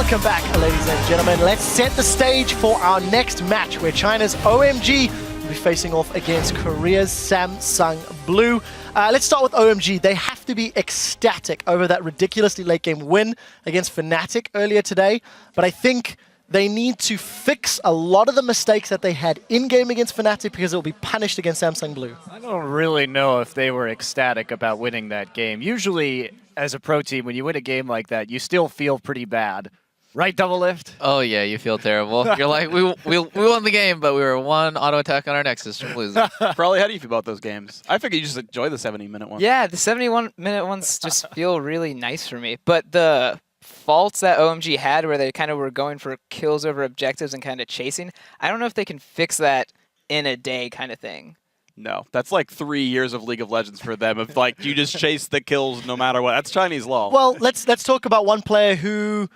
Welcome back, ladies and gentlemen. Let's set the stage for our next match, where China's OMG will be facing off against Korea's Samsung Blue. Let's start with OMG. They have to be ecstatic over that ridiculously late game win against Fnatic earlier today, but I think they need to fix a lot of the mistakes that they had in-game against Fnatic because it will be punished against Samsung Blue. I don't really know if they were ecstatic about winning that game. Usually, as a pro team, when you win a game like that, you still feel pretty bad. Right, Double Lift? Oh, yeah, you feel terrible. You're like, we won the game, but we were one auto attack on our Nexus from losing. Probably, how do you feel about those games? I figure you just enjoy the 70-minute ones. Yeah, the 71-minute ones just feel really nice for me. But the faults that OMG had where they kind of were going for kills over objectives and kind of chasing, I don't know if they can fix that in a day kind of thing. No, that's like 3 years of League of Legends for them. If like you just chase the kills no matter what. That's Chinese law. Well, let's talk about one player who...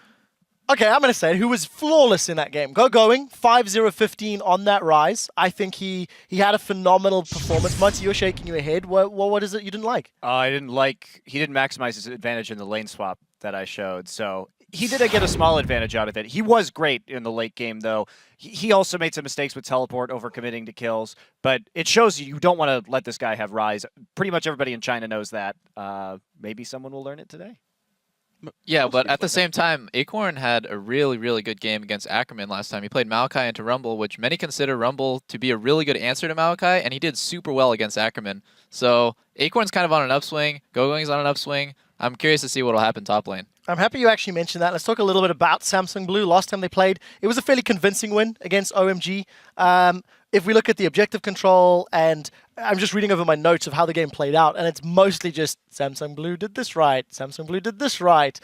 Okay, I'm going to say it, who was flawless in that game. Going 5-0-15 on that rise. I think he had a phenomenal performance. Monty, you're shaking your head. What is it you didn't like? He didn't maximize his advantage in the lane swap that I showed. So he did get a small advantage out of it. He was great in the late game, though. He also made some mistakes with teleport, overcommitting to kills. But it shows you don't want to let this guy have rise. Pretty much everybody in China knows that. Maybe someone will learn it today. Yeah, but at the same time, Acorn had a really, really good game against Ackerman last time. He played Maokai into Rumble, which many consider Rumble to be a really good answer to Maokai, and he did super well against Ackerman. So Acorn's kind of on an upswing. Gogoing's on an upswing. I'm curious to see what will happen top lane. I'm happy you actually mentioned that. Let's talk a little bit about Samsung Blue. Last time they played, it was a fairly convincing win against OMG. If we look at the objective control, and I'm just reading over my notes of how the game played out, and it's mostly just Samsung Blue did this right, Samsung Blue did this right.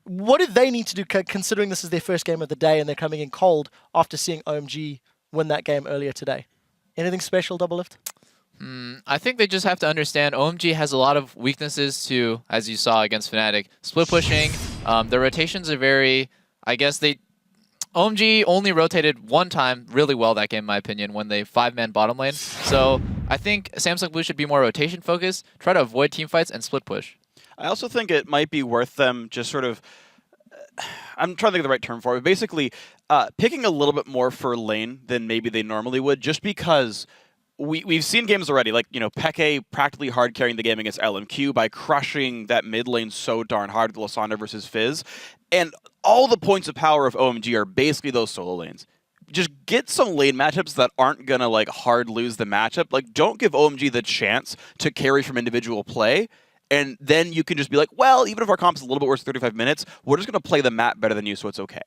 What do they need to do, considering this is their first game of the day and they're coming in cold after seeing OMG win that game earlier today? Anything special, Double Lift? I think they just have to understand OMG has a lot of weaknesses to, as you saw against Fnatic, split pushing. Their rotations are very, OMG only rotated one time really well that game, in my opinion, when they 5-man bottom lane. So I think Samsung Blue should be more rotation focused, try to avoid team fights, and split push. I also think it might be worth them just sort of, I'm trying to think of the right term for it, basically picking a little bit more for lane than maybe they normally would, just because we've seen games already, like, you know, Peke practically hard carrying the game against LMQ by crushing that mid lane so darn hard with Lysandra versus Fizz. And all the points of power of OMG are basically those solo lanes. Just get some lane matchups that aren't going to, like, hard lose the matchup. Like, don't give OMG the chance to carry from individual play. And then you can just be like, well, even if our comp's a little bit worse 35 minutes, we're just going to play the map better than you, so it's okay.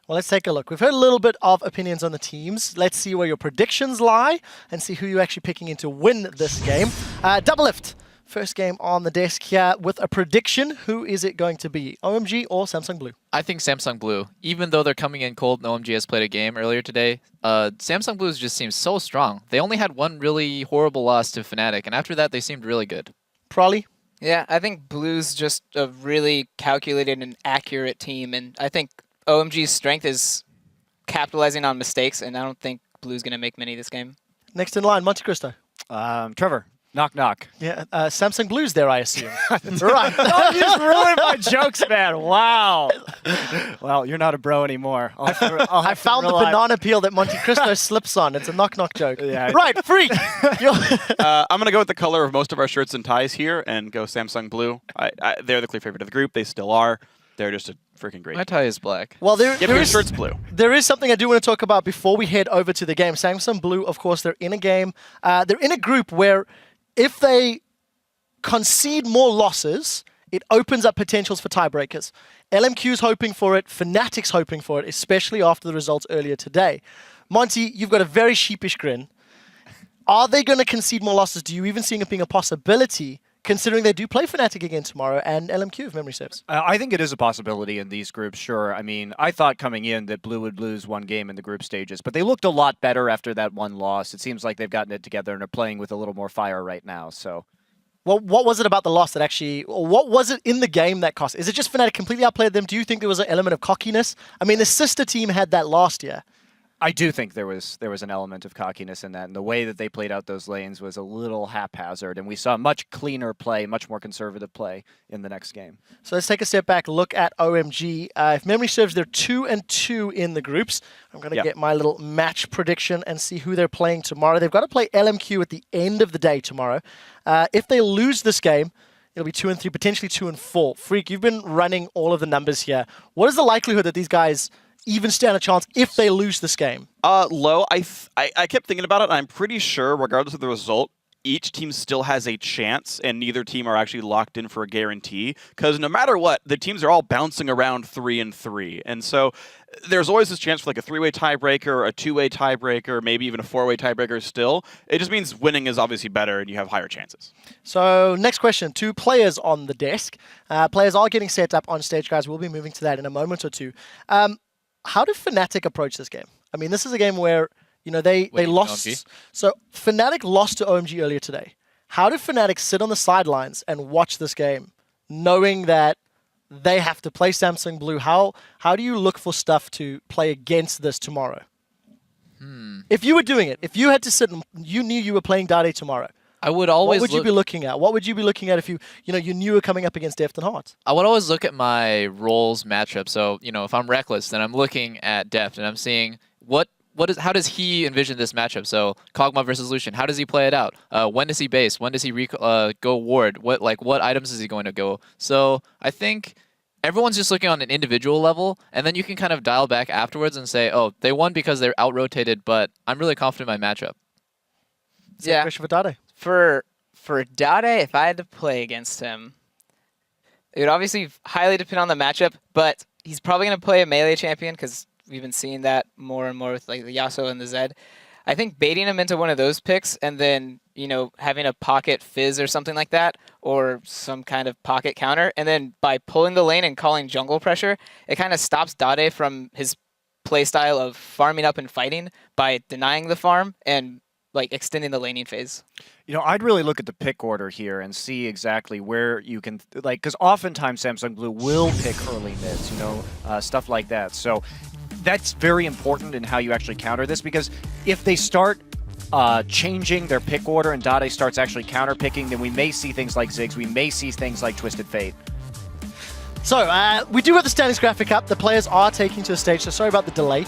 Well, let's take a look. We've heard a little bit of opinions on the teams. Let's see where your predictions lie and see who you're actually picking in to win this game. Double Lift, first game on the desk here with a prediction. Who is it going to be, OMG or Samsung Blue? I think Samsung Blue. Even though they're coming in cold and OMG has played a game earlier today, Samsung Blue just seems so strong. They only had one really horrible loss to Fnatic, and after that, they seemed really good. Prolly? Yeah, I think Blue's just a really calculated and accurate team, and I think OMG's strength is capitalizing on mistakes, and I don't think Blue's going to make many this game. Next in line, Monte Cristo. Trevor. Knock, knock. Yeah, Samsung Blue's there, I assume. Right. Oh, you just ruined my jokes, man. Wow. Well, you're not a bro anymore. I found the banana peel that Monte Cristo slips on. It's a knock-knock joke. Yeah. Right, Freak! I'm going to go with the color of most of our shirts and ties here and go Samsung Blue. They're the clear favorite of the group. They still are. They're just a freaking great. My tie is black. Well, there is shirt's blue. There is something I do want to talk about before we head over to the game. Samsung Blue, of course, they're in a game. They're in a group where if they concede more losses, it opens up potentials for tiebreakers. LMQ's hoping for it. Fnatic's hoping for it, especially after the results earlier today. Monty, you've got a very sheepish grin. Are they going to concede more losses? Do you even see it being a possibility, considering they do play Fnatic again tomorrow and LMQ, if memory serves? I think it is a possibility in these groups, sure. I mean, I thought coming in that Blue would lose one game in the group stages, but they looked a lot better after that one loss. It seems like they've gotten it together and are playing with a little more fire right now, so... Well, what was it about the loss that actually... Or what was it in the game that cost? Is it just Fnatic completely outplayed them? Do you think there was an element of cockiness? I mean, the sister team had that last year. I do think there was an element of cockiness in that, and the way that they played out those lanes was a little haphazard, and we saw much cleaner play, much more conservative play in the next game. So let's take a step back, look at OMG. If memory serves, they're 2-2 in the groups. I'm going to get my little match prediction and see who they're playing tomorrow. They've got to play LMQ at the end of the day tomorrow. If they lose this game, it'll be 2-3, potentially 2-4. Freak, you've been running all of the numbers here. What is the likelihood that these guys even stand a chance if they lose this game? Low. I kept thinking about it, and I'm pretty sure, regardless of the result, each team still has a chance, and neither team are actually locked in for a guarantee. Because no matter what, the teams are all bouncing around 3-3, and so there's always this chance for like a 3-way tiebreaker, a 2-way tiebreaker, maybe even a 4-way tiebreaker. Still, it just means winning is obviously better, and you have higher chances. So next question, 2 players on the desk. Players are getting set up on stage, guys. We'll be moving to that in a moment or two. How did Fnatic approach this game? I mean, this is a game where, you know, they lost. OMG? So Fnatic lost to OMG earlier today. How did Fnatic sit on the sidelines and watch this game, knowing that they have to play Samsung Blue? How do you look for stuff to play against this tomorrow? If you were doing it, if you had to sit and you knew you were playing Dade tomorrow, I would always what would you be looking at? What would you be looking at if you knew you were coming up against Deft and Heart? I would always look at my roles matchup. So, if I'm Reckless, then I'm looking at Deft and I'm seeing how does he envision this matchup? So, Kog'Maw versus Lucian, how does he play it out? When does he base? When does he go ward? What items is he going to go? So, I think everyone's just looking on an individual level, and then you can kind of dial back afterwards and say, oh, they won because they're out-rotated, but I'm really confident in my matchup. Same question for Dade. For Dade, if I had to play against him, it would obviously highly depend on the matchup, but he's probably going to play a melee champion because we've been seeing that more and more with like the Yasuo and the Zed. I think baiting him into one of those picks and then, having a pocket fizz or something like that, or some kind of pocket counter, and then by pulling the lane and calling jungle pressure, it kind of stops Dade from his playstyle of farming up and fighting by denying the farm and extending the laning phase. I'd really look at the pick order here and see exactly where you can, because oftentimes Samsung Blue will pick early mids, stuff like that. So that's very important in how you actually counter this, because if they start changing their pick order and Dade starts actually counter picking, then we may see things like Ziggs, we may see things like Twisted Fate. So, we do have the standings graphic up. The players are taking to the stage, so sorry about the delay.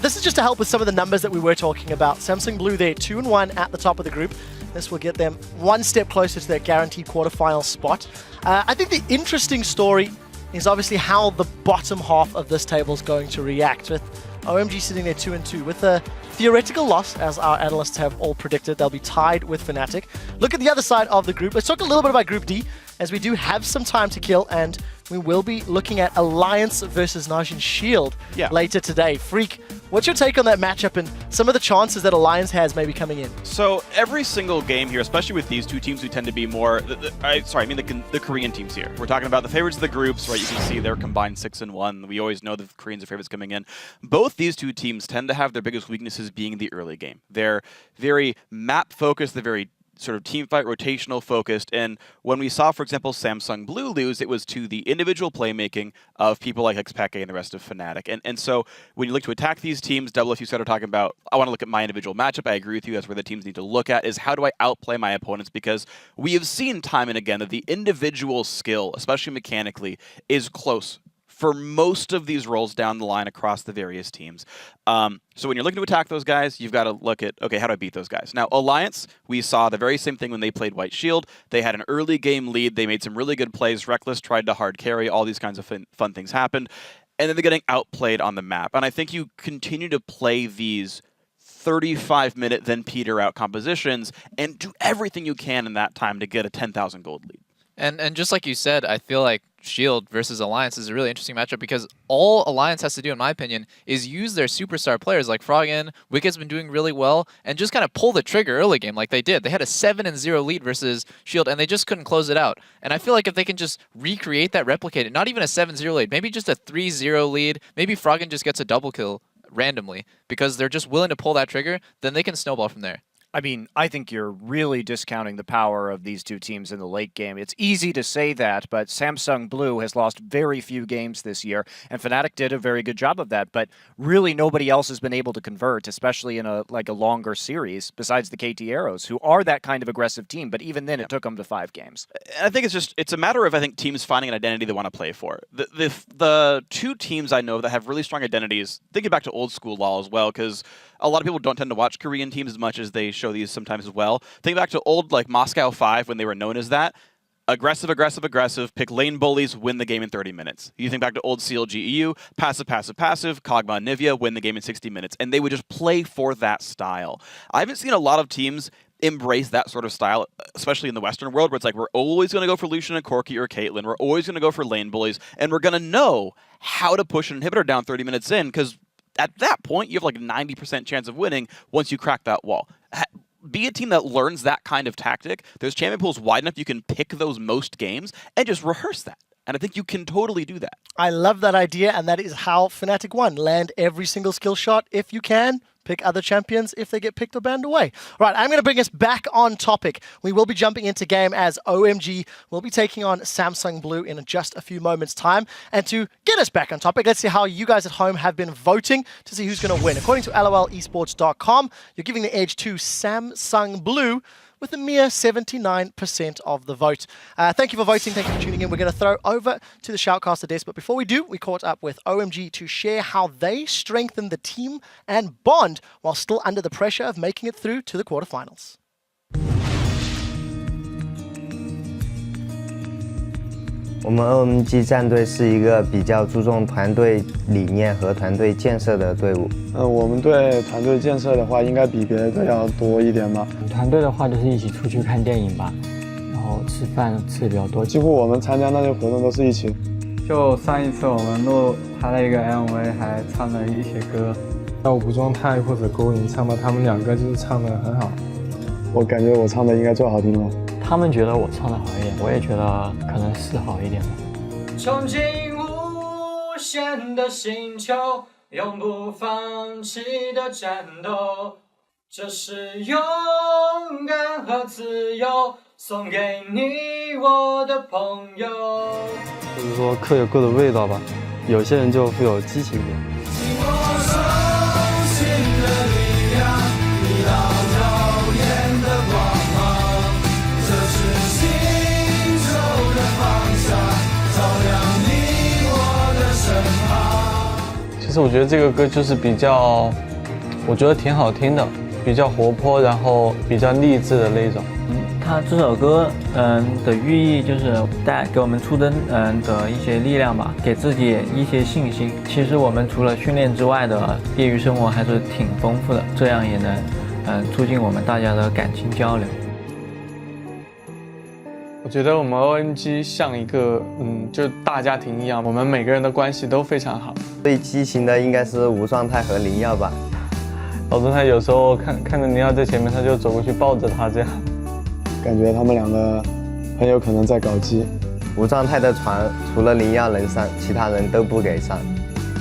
This is just to help with some of the numbers that we were talking about. Samsung Blue, they're 2-1 at the top of the group. This will get them one step closer to their guaranteed quarterfinal spot. I think the interesting story is obviously how the bottom half of this table is going to react, with OMG sitting there 2-2. With a theoretical loss, as our analysts have all predicted, they'll be tied with Fnatic. Look at the other side of the group. Let's talk a little bit about Group D, as we do have some time to kill, and we will be looking at Alliance versus Najin Shield later today. Freak, what's your take on that matchup and some of the chances that Alliance has maybe coming in? So every single game here, especially with these two teams who tend to be more, the Korean teams here. We're talking about the favorites of the groups, right? You can see they're combined 6-1. We always know the Koreans are favorites coming in. Both these two teams tend to have their biggest weaknesses being the early game. They're very map focused, they're very sort of team fight rotational focused, and when we saw, for example, Samsung Blue lose, it was to the individual playmaking of people like Xpeke and the rest of Fnatic. And so when you look to attack these teams, Double, if you started talking about, I want to look at my individual matchup, I agree with you, that's where the teams need to look at, is how do I outplay my opponents, because we have seen time and again that the individual skill, especially mechanically, is close for most of these roles down the line across the various teams. So when you're looking to attack those guys, you've got to look at, okay, how do I beat those guys? Now, Alliance, we saw the very same thing when they played White Shield. They had an early game lead. They made some really good plays. Reckless tried to hard carry. All these kinds of fun things happened. And then they're getting outplayed on the map. And I think you continue to play these 35-minute, then peter out compositions and do everything you can in that time to get a 10,000 gold lead. And just like you said, I feel like Shield versus Alliance is a really interesting matchup, because all Alliance has to do, in my opinion, is use their superstar players like Froggen. Wicked's been doing really well, and just kind of pull the trigger early game like they did. They had a 7-0 lead versus Shield, and they just couldn't close it out. And I feel like if they can just recreate that, replicate it, not even a 7-0 lead, maybe just a 3-0 lead, maybe Froggen just gets a double kill randomly, because they're just willing to pull that trigger, then they can snowball from there. I mean, I think you're really discounting the power of these two teams in the late game. It's easy to say that, but Samsung Blue has lost very few games this year, and Fnatic did a very good job of that, but really nobody else has been able to convert, especially in a longer series, besides the KT Arrows, who are that kind of aggressive team, but even then it took them to 5 games. I think it's a matter of, I think, teams finding an identity they want to play for. The two teams I know that have really strong identities, thinking back to old school LoL as well, because a lot of people don't tend to watch Korean teams as much as they show these sometimes as well. Think back to old Moscow 5 when they were known as that. Aggressive, aggressive, aggressive, pick lane bullies, win the game in 30 minutes. You think back to old CLG EU, passive, passive, passive, Kog'Maw and Nivea, win the game in 60 minutes. And they would just play for that style. I haven't seen a lot of teams embrace that sort of style, especially in the Western world, where it's like, we're always going to go for Lucian and Corki or Caitlyn. We're always going to go for lane bullies. And we're going to know how to push an inhibitor down 30 minutes in, because at that point, you have 90% chance of winning once you crack that wall. Be a team that learns that kind of tactic. There's champion pools wide enough you can pick those most games and just rehearse that. And I think you can totally do that. I love that idea, and that is how Fnatic won. Land every single skill shot if you can. Pick other champions if they get picked or banned away. Right, I'm going to bring us back on topic. We will be jumping into game as OMG will be taking on Samsung Blue in just a few moments' time. And to get us back on topic, let's see how you guys at home have been voting to see who's going to win. According to LOLesports.com, you're giving the edge to Samsung Blue with a mere 79% of the vote. Thank you for voting. Thank you for tuning in. We're going to throw over to the Shoutcaster desk. But before we do, we caught up with OMG to share how they strengthen the team and bond while still under the pressure of making it through to the quarterfinals. 我们 OMG 战队是一个比较注重团队理念和团队建设的队伍。我们对团队建设的话，应该比别的队要多一点吧。团队的话，就是一起出去看电影吧，然后吃饭吃的比较多。几乎我们参加那些活动都是一起。就上一次我们拍了一个 MV， 还唱了一些歌。要武状态或者勾引唱吧，他们两个就是唱得很好。我感觉我唱的应该最好听了。 他们觉得我唱的好一点，我也觉得可能是好一点吧。憧憬无限的星球，永不放弃的战斗，这是勇敢和自由，送给你我的朋友。就是说各有各的味道吧，有些人就富有激情一点。 其实我觉得这个歌就是比较，我觉得挺好听的，比较活泼，然后比较励志的那种。他这首歌的寓意就是给我们出灯的一些力量吧，给自己一些信心。其实我们除了训练之外的业余生活还是挺丰富的，这样也能促进我们大家的感情交流。 我觉得我们 OMG 像一个就大家庭一样，我们每个人的关系都非常好。最激情的应该是无状态和灵药吧。老状态有时候看着灵药在前面，他就走过去抱着他，这样感觉他们两个很有可能在搞基。无状态的船除了灵药能上，其他人都不给上。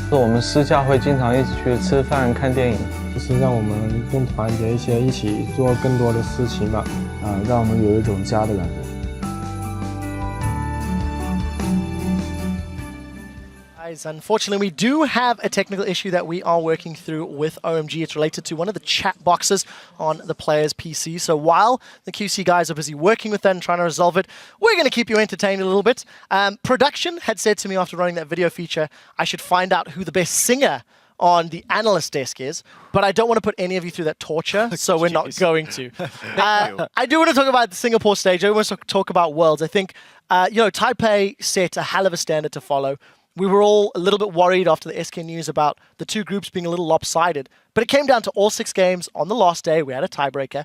我们私下会经常一起去吃饭、看电影，就是让我们更团结一些，一起做更多的事情吧，让我们有一种家的感觉。 Unfortunately, we do have a technical issue that we are working through with OMG. It's related to one of the chat boxes on the player's PC. So while the QC guys are busy working with that and trying to resolve it, we're going to keep you entertained a little bit. Production had said to me after running that video feature, I should find out who the best singer on the analyst desk is, but I don't want to put any of you through that torture, so we're not going to. I do want to talk about the Singapore stage. I want to talk about Worlds. I think, Taipei set a hell of a standard to follow. We were all a little bit worried after the SK news about the two groups being a little lopsided, but it came down to all 6 games on the last day. We had a tiebreaker.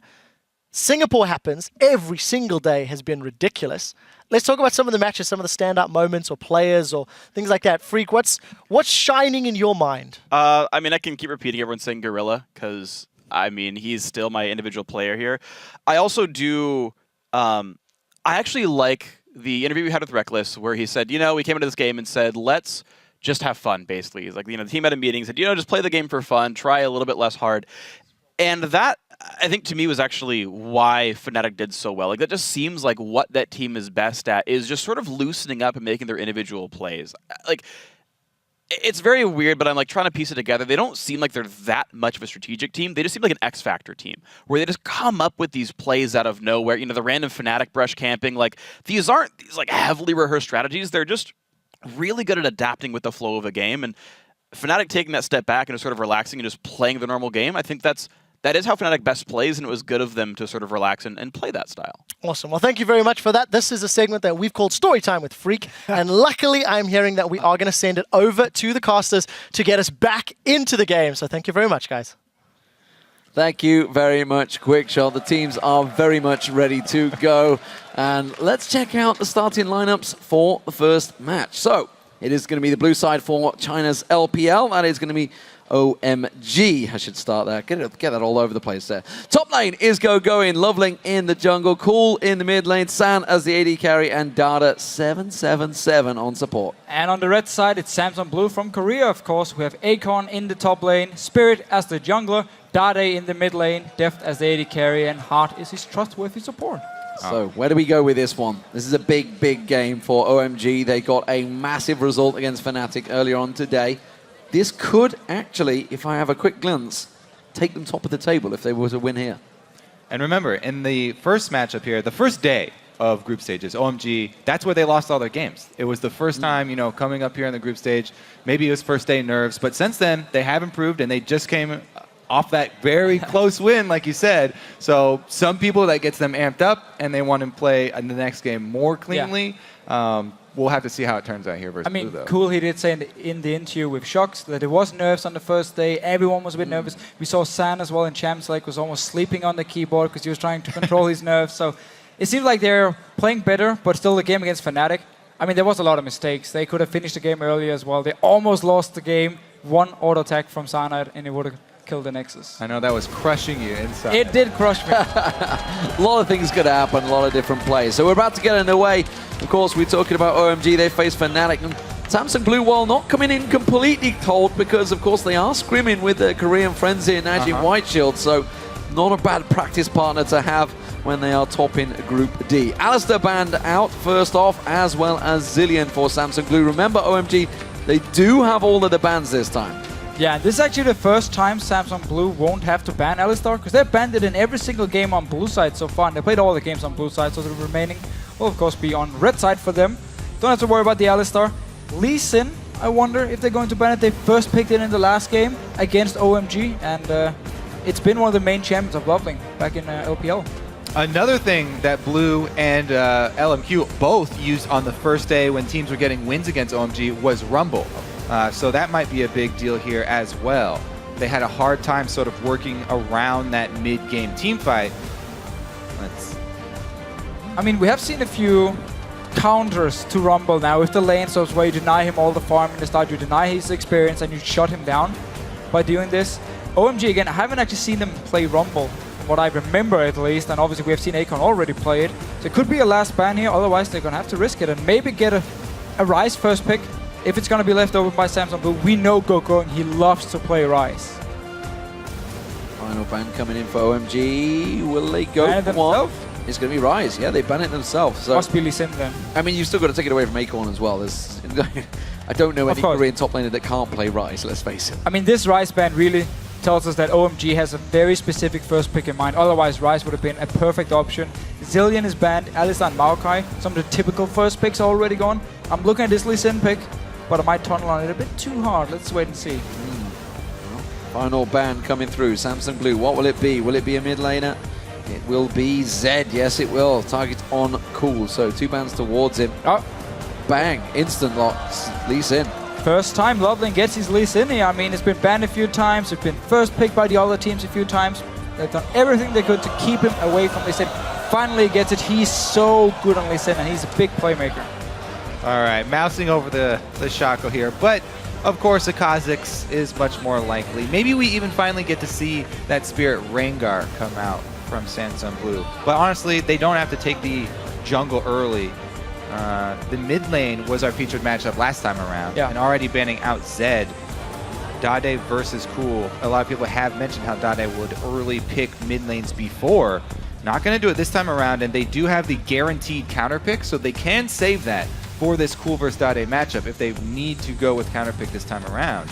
Singapore happens. Every single day has been ridiculous. Let's talk about some of the matches, some of the standout moments or players or things like that. Freak, what's shining in your mind? I mean, I can keep repeating everyone saying Gorilla because, I mean, he's still my individual player here. I also do, I actually like the interview we had with Reckless where he said, we came into this game and said, let's just have fun, basically. He's like, the team had a meeting, said, just play the game for fun, try a little bit less hard. And that, I think, to me, was actually why Fnatic did so well. Like, that just seems like what that team is best at, is just sort of loosening up and making their individual plays. Like, it's very weird, but I'm like trying to piece it together. They don't seem like they're that much of a strategic team. They just seem like an X Factor team, where they just come up with these plays out of nowhere. You know, the random Fnatic brush camping. Like, these aren't these like heavily rehearsed strategies. They're just really good at adapting with the flow of a game. And Fnatic taking that step back and just sort of relaxing and just playing the normal game, I think that is how Fnatic best plays, and it was good of them to sort of relax and play that style. Awesome. Well, thank you very much for that. This is a segment that we've called Storytime with Freak, and luckily I'm hearing that we are going to send it over to the casters to get us back into the game. So thank you very much, guys. Thank you very much, Quickshot. The teams are very much ready to go. And let's check out the starting lineups for the first match. So it is going to be the blue side for China's LPL. That is going to be OMG. I should start there. Get that all over the place there. Top lane is going. Loveling in the jungle. Cool in the mid lane. San as the AD carry. And Dada 777 on support. And on the red side, it's Samsung Blue from Korea, of course. We have Akon in the top lane. Spirit as the jungler. Dade in the mid lane. Deft as the AD carry. And Hart is his trustworthy support. So where do we go with this one? This is a big, big game for OMG. They got a massive result against Fnatic earlier on today. This could actually, if I have a quick glance, take them top of the table if they were to win here. And remember, in the first matchup here, the first day of group stages, OMG, that's where they lost all their games. It was the first time, you know, coming up here in the group stage. Maybe it was first day nerves, but since then, they have improved, and they just came off that very close win, like you said. So some people, that gets them amped up, and they want to play in the next game more cleanly. Yeah. We'll have to see how it turns out here versus Blue, though. Cool, he did say in the interview with Shox that there was nerves on the first day. Everyone was a bit nervous. We saw San as well in Champs League was almost sleeping on the keyboard because he was trying to control his nerves. So it seems like they're playing better, but still the game against Fnatic. I mean, there was a lot of mistakes. They could have finished the game earlier as well. They almost lost the game. One auto attack from Cyanide, and it would have killed the Nexus. I know that was crushing you inside. It did crush me. A lot of things could happen, a lot of different plays. So we're about to get underway. Of course, we're talking about OMG. They face Fnatic. And Samsung Blue Wall not coming in completely cold because, of course, they are scrimming with their Korean friends here, Najim White Shield. So not a bad practice partner to have when they are topping Group D. Alistair banned out first off, as well as Zillion for Samsung Blue. Remember, OMG, they do have all of the bans this time. Yeah, this is actually the first time Samsung Blue won't have to ban Alistar, because they've banned it in every single game on blue side so far, and they played all the games on blue side, so the remaining will of course be on red side for them. Don't have to worry about the Alistar. Lee Sin, I wonder if they're going to ban it. They first picked it in the last game against OMG, and it's been one of the main champions of Loveling back in LPL. Another thing that Blue and LMQ both used on the first day when teams were getting wins against OMG was Rumble. So that might be a big deal here as well. They had a hard time sort of working around that mid-game team fight. I mean, we have seen a few counters to Rumble now with the lane, so it's where you deny him all the farm in the start, you deny his experience, and you shut him down by doing this. OMG, again, I haven't actually seen them play Rumble, from what I remember at least, and obviously we have seen Akon already play it. So it could be a last ban here, otherwise they're going to have to risk it and maybe get a Ryze first pick. If it's going to be left over by Samsung Blue, we know Gokong, he loves to play Ryze. Final ban coming in for OMG. Will they go for one? It's going to be Ryze. Yeah, they ban it themselves. So must be Lee Sin then. I mean, you've still got to take it away from Acorn as well. I don't know any Korean top laner that can't play Ryze, let's face it. I mean, this Ryze ban really tells us that OMG has a very specific first pick in mind. Otherwise, Ryze would have been a perfect option. Zillion is banned, Alistar and Maokai. Some of the typical first picks are already gone. I'm looking at this Lee Sin pick, but I might tunnel on it a bit too hard. Let's wait and see. Final ban coming through. Samsung Blue, what will it be? Will it be a mid laner? It will be Zed. Yes, it will. Target on Cool. So 2 bans towards him. Oh. Bang. Instant locks. Lee Sin. First time Loveling gets his Lee Sin here. I mean, it's been banned a few times. It's been first picked by the other teams a few times. They've done everything they could to keep him away from Lee Sin. Finally gets it. He's so good on Lee Sin, and he's a big playmaker. All right, mousing over the Shaco here, but of course the Kha'Zix is much more likely. Maybe we even finally get to see that Spirit Rengar come out from Samsung Blue. But honestly, they don't have to take the jungle early. The mid lane was our featured matchup last time around, and already banning out Zed. Dade versus Cool. A lot of people have mentioned how Dade would early pick mid lanes before. Not going to do it this time around, and they do have the guaranteed counter pick, so they can save that for this Cool versus Dade matchup if they need to go with counter pick this time around.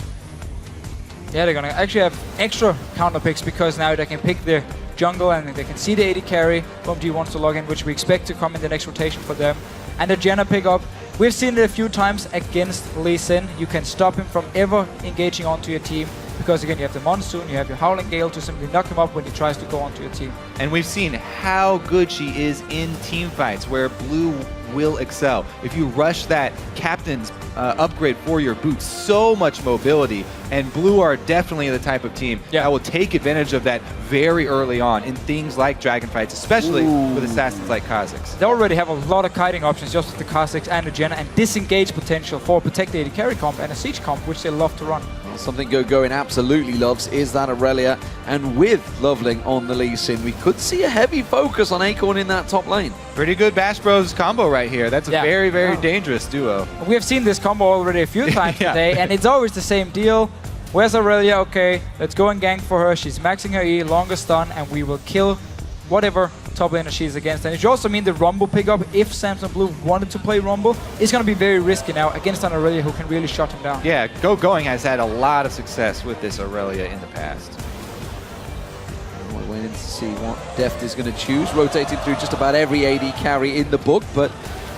Yeah, they're going to actually have extra counter picks because now they can pick their jungle and they can see the AD carry. OMG wants to log in, which we expect to come in the next rotation for them. And the Janna pickup, we've seen it a few times against Lee Sin. You can stop him from ever engaging onto your team because again, you have the Monsoon, you have your Howling Gale to simply knock him up when he tries to go onto your team. And we've seen how good she is in team fights where Blue will excel. If you rush that captain's upgrade for your boots, so much mobility, and Blue are definitely the type of team that will take advantage of that very early on in things like dragon fights, especially with assassins like Kha'Zix. They already have a lot of kiting options just with the Kha'Zix and the Janna, and disengage potential for Protect the AD carry comp and a siege comp, which they love to run. Something Going absolutely loves is that Aurelia, and with Loveling on the Lee Sin, we could see a heavy focus on Acorn in that top lane. Pretty good Bash Bros combo right here. That's a very, very dangerous duo. We have seen this combo already a few times today, and it's always the same deal. Where's Aurelia? Okay, let's go and gank for her. She's maxing her E, longer stun, and we will kill whatever top laner she's against. And it should also mean the Rumble pickup, if Samsung Blue wanted to play Rumble, is going to be very risky now against an Aurelia who can really shut him down. Yeah, Going has had a lot of success with this Aurelia in the past. We're waiting to see what Deft is going to choose. Rotated through just about every AD carry in the book, but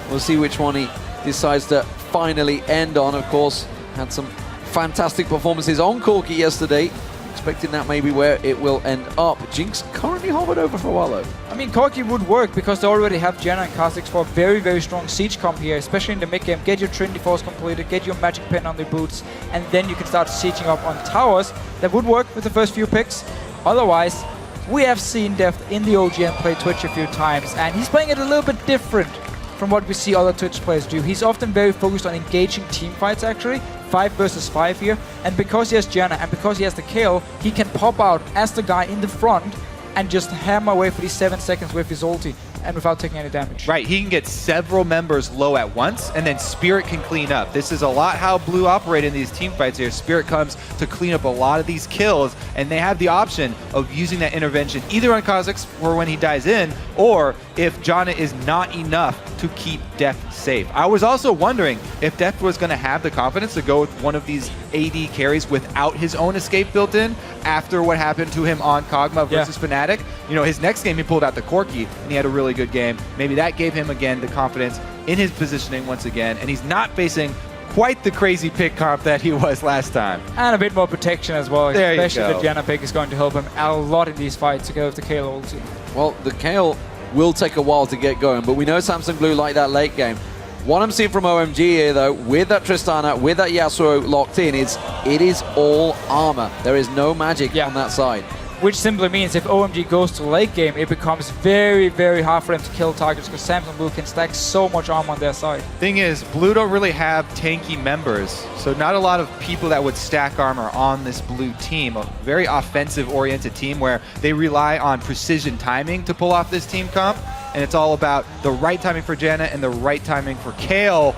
we'll see which one he decides to finally end on. Of course, had some fantastic performances on Corki yesterday. Expecting that maybe where it will end up. Jinx currently hovered over for a while though. I mean, Corki would work because they already have Janna and Kha'Zix for a very, very strong siege comp here, especially in the mid game. Get your Trinity Force completed, get your magic pen on the boots, and then you can start sieging up on towers. That would work with the first few picks. Otherwise, we have seen Deft in the OGN play Twitch a few times, and he's playing it a little bit different from what we see other Twitch players do. He's often very focused on engaging team fights actually, 5 versus 5 here, and because he has Janna and because he has the Kayle, he can pop out as the guy in the front and just hammer away for these 7 seconds with his ulti and without taking any damage. Right, he can get several members low at once, and then Spirit can clean up. This is a lot how Blue operate in these team fights here. Spirit comes to clean up a lot of these kills, and they have the option of using that intervention either on Kha'Zix or when he dies in, or if Janna is not enough to keep Deft safe. I was also wondering if Deft was going to have the confidence to go with one of these AD carries without his own escape built in after what happened to him on Kog'Maw versus Fnatic. You know, his next game he pulled out the Corki and he had a really good game. Maybe that gave him again the confidence in his positioning once again, and he's not facing quite the crazy pick comp that he was last time. And a bit more protection as well, there especially the Janna pick is going to help him a lot in these fights to go with the Kayle ulti. Well, the Kayle will take a while to get going, but we know Samsung Blue like that late game. What I'm seeing from OMG here, though, with that Tristana, with that Yasuo locked in, it is all armor. There is no magic on that side. Which simply means if OMG goes to late game, it becomes very, very hard for them to kill targets because Samsung Blue can stack so much armor on their side. Thing is, Blue don't really have tanky members, so not a lot of people that would stack armor on this Blue team. A very offensive-oriented team where they rely on precision timing to pull off this team comp, and it's all about the right timing for Janna and the right timing for Kayle.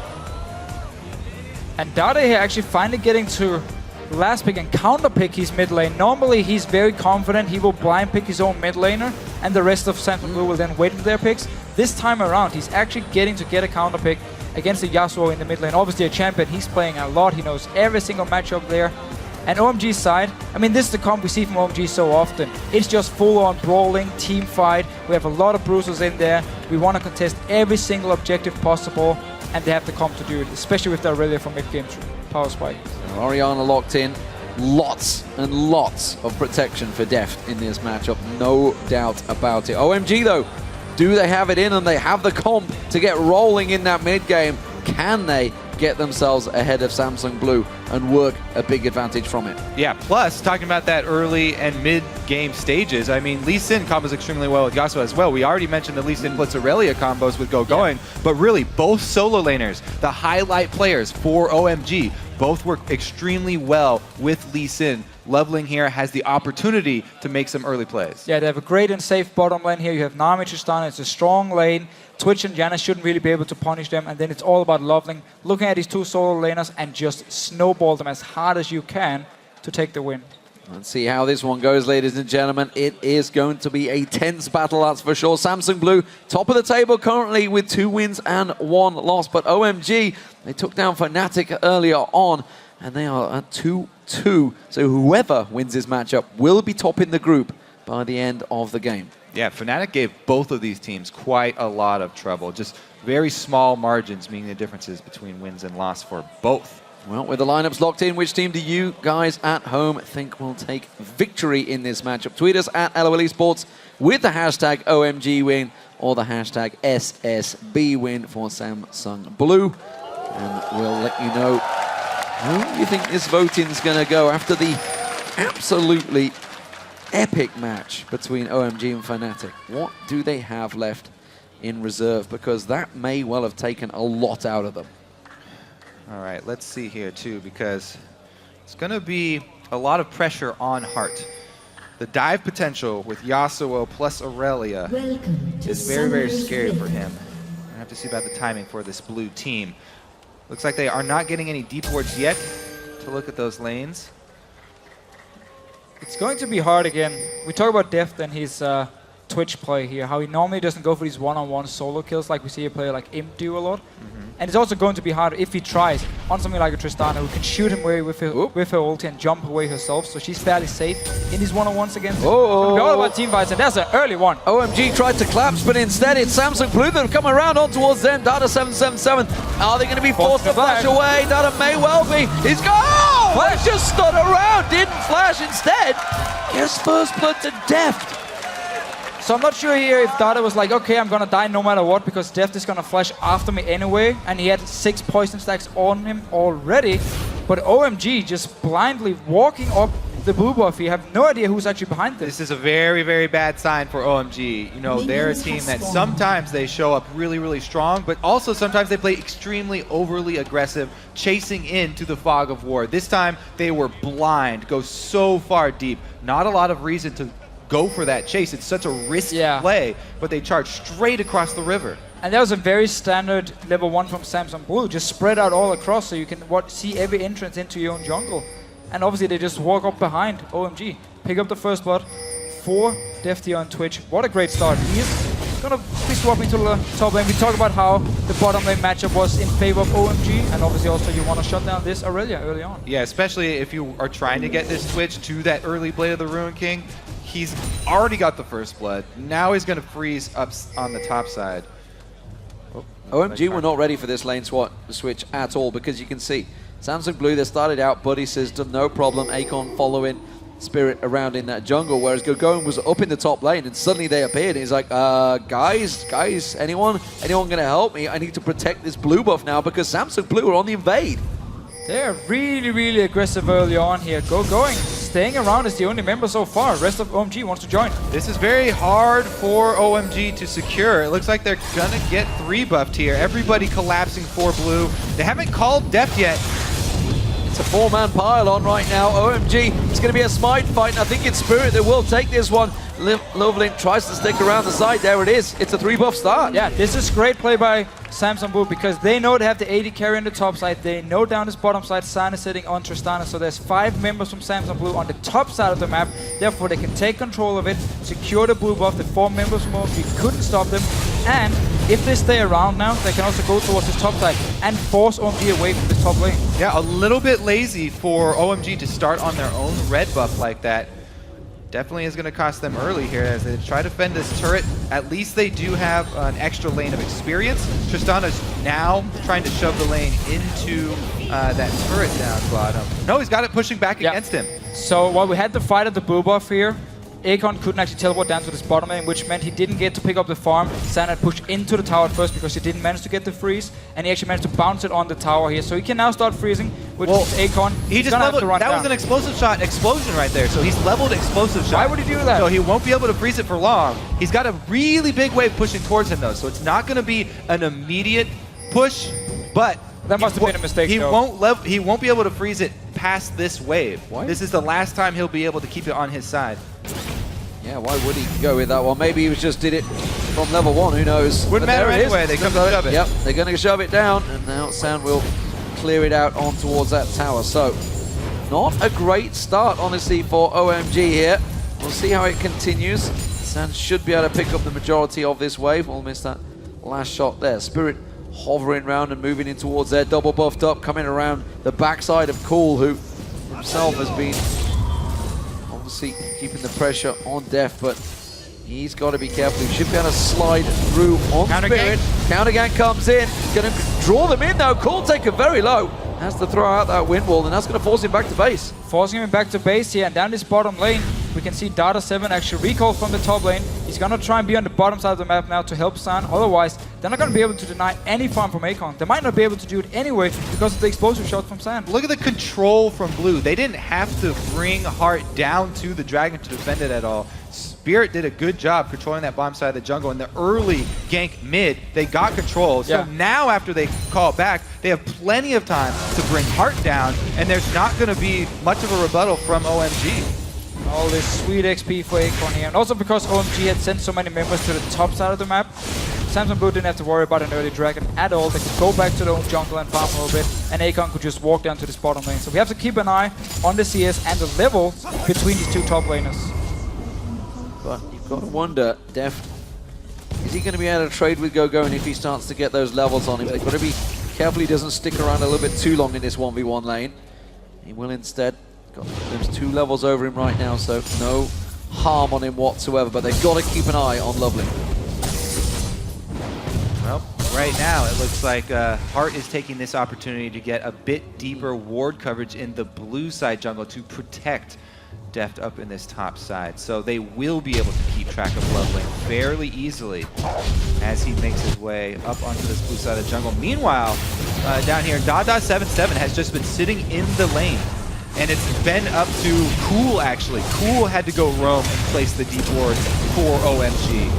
And Dade here actually finally getting to last pick and counter pick his mid lane. Normally he's very confident, he will blind pick his own mid laner and the rest of Samsung Blue will then wait for their picks. This time around he's actually getting to get a counter pick against the Yasuo in the mid lane. Obviously a champion, he's playing a lot, he knows every single matchup there. And OMG's side, I mean this is the comp we see from OMG so often. It's just full on brawling, team fight, we have a lot of bruisers in there, we want to contest every single objective possible and they have the comp to do it, especially with the Aurelia from mid game power spike. Orianna locked in. Lots and lots of protection for Deft in this matchup, no doubt about it. OMG though, do they have it in and they have the comp to get rolling in that mid game? Can they get themselves ahead of Samsung Blue and work a big advantage from it? Yeah, plus, talking about that early and mid-game stages, I mean, Lee Sin combos extremely well with Yasuo as well. We already mentioned the Lee Sin plus Aurelia combos with Going, but really, both solo laners, the highlight players for OMG, both work extremely well with Lee Sin. Leveling here has the opportunity to make some early plays. Yeah, they have a great and safe bottom lane here. You have Nami Tristana, it's a strong lane. Twitch and Janna shouldn't really be able to punish them, and then it's all about Leveling, looking at these two solo laners and just snowball them as hard as you can to take the win. Let's see how this one goes, ladies and gentlemen. It is going to be a tense battle, that's for sure. Samsung Blue, top of the table currently with 2 wins and 1 loss. But OMG, they took down Fnatic earlier on, and they are at 2-2. So whoever wins this matchup will be top in the group by the end of the game. Yeah, Fnatic gave both of these teams quite a lot of trouble. Just very small margins, meaning the differences between wins and loss for both. Well, with the lineups locked in, which team do you guys at home think will take victory in this matchup? Tweet us at LOL Esports with the hashtag OMG win or the hashtag SSB win for Samsung Blue. And we'll let you know who you think this voting's going to go after the absolutely epic match between OMG and Fnatic. What do they have left in reserve? Because that may well have taken a lot out of them. All right, let's see here too, because it's going to be a lot of pressure on Hart. The dive potential with Yasuo plus Aurelia is very, very scary for him. I have to see about the timing for this blue team. Looks like they are not getting any deep wards yet to look at those lanes. It's going to be hard again. We talk about Deft and his Twitch play here, how he normally doesn't go for these one-on-one solo kills like we see a player like Imp do a lot. And it's also going to be hard if he tries on something like a Tristana who can shoot him away with her ulti and jump away herself, so she's fairly safe in these one-on-ones against him. It's going to be all about team fights, and that's an early one. OMG tried to collapse, but instead it's Samsung Blue that have come around on towards them. Data 777. Are they going to be forced to flash away? Data may well be. He's gone! Oh! Flash just stood around, didn't flash instead. Gives first blood to Deft. So I'm not sure here if Dada was like, okay, I'm gonna die no matter what because Deft is gonna flash after me anyway, and he had 6 poison stacks on him already. But OMG just blindly walking up the blue buff. You have no idea who's actually behind this. This is a very, very bad sign for OMG. You know, they're a team that sometimes they show up really, really strong, but also sometimes they play extremely overly aggressive, chasing into the fog of war. This time they were blind, go so far deep. Not a lot of reason to go for that chase. It's such a risky play, but they charge straight across the river. And that was a very standard level 1 from Samsung Blue. Just spread out all across so you can see every entrance into your own jungle. And obviously they just walk up behind OMG. Pick up the first blood for Deft here on Twitch. What a great start. He is going to be swapping to the top lane. We talked about how the bottom lane matchup was in favor of OMG. And obviously also you want to shut down this Aurelia early on. Yeah, especially if you are trying to get this Twitch to that early Blade of the Ruin King. He's already got the first blood. Now he's going to freeze up on the top side. OMG were not ready for this lane switch at all, because you can see Samsung Blue, they started out, Buddy says no problem, Akon following Spirit around in that jungle, whereas Gogoan was up in the top lane and suddenly they appeared and he's like, guys, anyone gonna help me? I need to protect this blue buff now because Samsung Blue are on the invade. They're really, really aggressive early on here. Going. Staying around is the only member so far. Rest of OMG wants to join. This is very hard for OMG to secure. It looks like they're gonna get 3 buffed here. Everybody collapsing for blue. They haven't called Deft yet. It's a 4-man pile on right now. OMG, it's going to be a smite fight, and I think it's Spirit that will take this one. Lovelink tries to stick around the side. There it is. It's a 3-buff start. Yeah, this is great play by Samsung Blue because they know they have the AD carry on the top side. They know down this bottom side, San is sitting on Tristana. So there's 5 members from Samsung Blue on the top side of the map. Therefore, they can take control of it, secure the blue buff. The 4 members from OMG couldn't stop them. And if they stay around now, they can also go towards the top side and force OMG away from the top lane. Yeah, a little bit lazy for OMG to start on their own red buff like that. Definitely is going to cost them early here as they try to fend this turret. At least they do have an extra lane of experience. Tristana's now trying to shove the lane into that turret down bottom. No, he's got it pushing back against him. So while we had the fight at the blue buff here, Akon couldn't actually teleport down to this bottom lane, which meant he didn't get to pick up the farm. San had pushed into the tower at first because he didn't manage to get the freeze, and he actually managed to bounce it on the tower here. So he can now start freezing, which is Akon. He just leveled, that was an explosive shot explosion right there. So he's leveled explosive shot. Why would he do that? So he won't be able to freeze it for long. He's got a really big wave pushing towards him though, so it's not going to be an immediate push, but that must have been a mistake. He won't be able to freeze it past this wave. Why? This is the last time he'll be able to keep it on his side. Yeah, why would he go with that one? Maybe he just did it from level 1, who knows? Wouldn't matter anyway, they come to shove it. Yep, they're going to shove it down, and now San will clear it out on towards that tower. So, Not a great start, honestly, for OMG here. We'll see how it continues. Sand should be able to pick up the majority of this wave. We'll miss that last shot there. Spirit hovering around and moving in towards there. Double buffed up, coming around the backside of Cool, who himself has been obviously keeping the pressure on Def, but he's got to be careful. He should be able to slide through on Spirit. Counter gank comes in. Going to draw them in though. Cool taker very low. Has to throw out that wind wall, and that's going to force him back to base. Forcing him back to base here, and down this bottom lane, we can see Data7 actually recall from the top lane. He's going to try and be on the bottom side of the map now to help San. Otherwise, they're not going to be able to deny any farm from Akon. They might not be able to do it anyway because of the explosive shot from San. Look at the control from Blue. They didn't have to bring Heart down to the Dragon to defend it at all. Spirit did a good job controlling that bottom side of the jungle. In the early gank mid, they got control. So now after they call it back, they have plenty of time to bring Heart down, and there's not going to be much of a rebuttal from OMG. All this sweet XP for Akon here. And also because OMG had sent so many members to the top side of the map, Samsung Blue didn't have to worry about an early Dragon at all. They could go back to their own jungle and farm a little bit, and Akon could just walk down to this bottom lane. So we have to keep an eye on the CS and the level between these two top laners. But you've got to wonder, Def, is he going to be able to trade with GoGo, and if he starts to get those levels on him, they've got to be careful he doesn't stick around a little bit too long in this 1v1 lane. He will instead, got those 2 levels over him right now, so no harm on him whatsoever, but they've got to keep an eye on Lovely. Well, right now it looks like Heart is taking this opportunity to get a bit deeper ward coverage in the blue side jungle to protect Deft up in this top side, so they will be able to keep track of Lovely fairly easily as he makes his way up onto this blue side of the jungle. Meanwhile, down here, Da77 has just been sitting in the lane, and it's been up to Cool actually. Cool had to go roam and place the deep ward for OMG.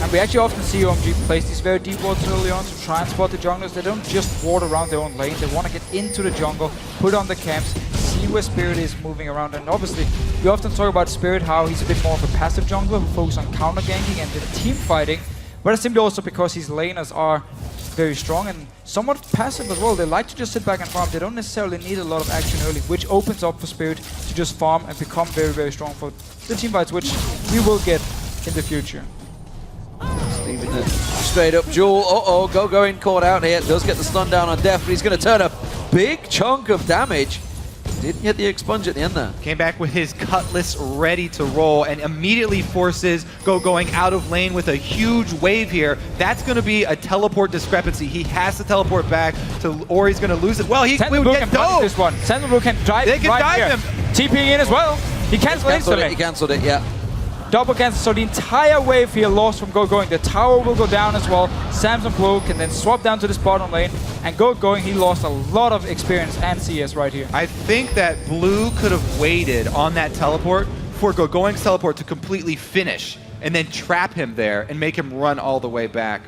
And we actually often see OMG place these very deep wards early on to try and spot the junglers. They don't just ward around their own lane, they want to get into the jungle, put on the camps, see where Spirit is moving around. And obviously, we often talk about Spirit, how he's a bit more of a passive jungler who focuses on counter ganking and the team fighting, but it's simply also because his laners are very strong and somewhat passive as well. They like to just sit back and farm. They don't necessarily need a lot of action early, which opens up for Spirit to just farm and become very, very strong for the team fights, which we will get in the future. Leaving the straight up duel. Uh-oh, GoGo in caught out here. Does get the stun down on Def, but he's going to turn a big chunk of damage. Didn't get the expunge at the end there. Came back with his Cutlass ready to roll and immediately forces going out of lane with a huge wave here. That's going to be a teleport discrepancy. He has to teleport back to, or he's going to lose it. Well, he would get dove. This one. Sentinel Blue can dive. They can dive him. TPing in as well. He cancelled instantly. He cancelled it, yeah. Double cancel, so the entire wave here lost from GoGoing. The tower will go down as well. Samsung Blue can then swap down to this bottom lane, and GoGoing, he lost a lot of experience and CS right here. I think that Blue could have waited on that teleport for GoGoing's teleport to completely finish, and then trap him there and make him run all the way back.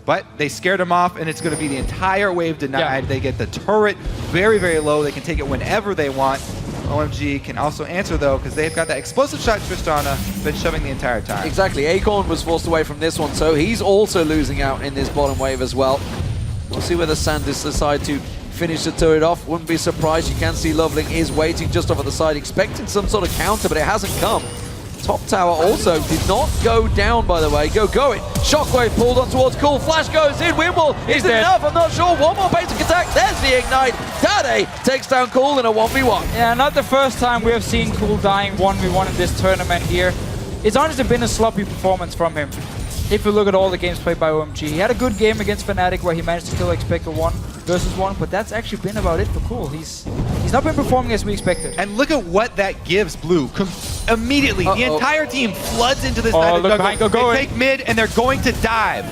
But they scared him off, and it's going to be the entire wave denied. Yeah. They get the turret very, very low. They can take it whenever they want. OMG can also answer, though, because they've got that explosive shot Tristana been shoving the entire time. Exactly. Acorn was forced away from this one, so he's also losing out in this bottom wave as well. We'll see whether Sanders decide to finish the turret off. Wouldn't be surprised. You can see Loveling is waiting just off at the side, expecting some sort of counter, but it hasn't come. Top tower also did not go down, by the way. Going. Shockwave pulled on towards Cool. Flash goes in. Wimble. Is it enough? I'm not sure. One more basic attack. There's the ignite. Dade takes down Cool in a 1v1. Yeah, not the first time we have seen Cool dying 1v1 in this tournament here. It's honestly been a sloppy performance from him. If you look at all the games played by OMG, he had a good game against Fnatic where he managed to kill Expector 1 versus 1, but that's actually been about it for Cool. He's not been performing as we expected. And look at what that gives Blue. Immediately, the entire team floods into this side of the jungle. They take mid, and they're going to dive.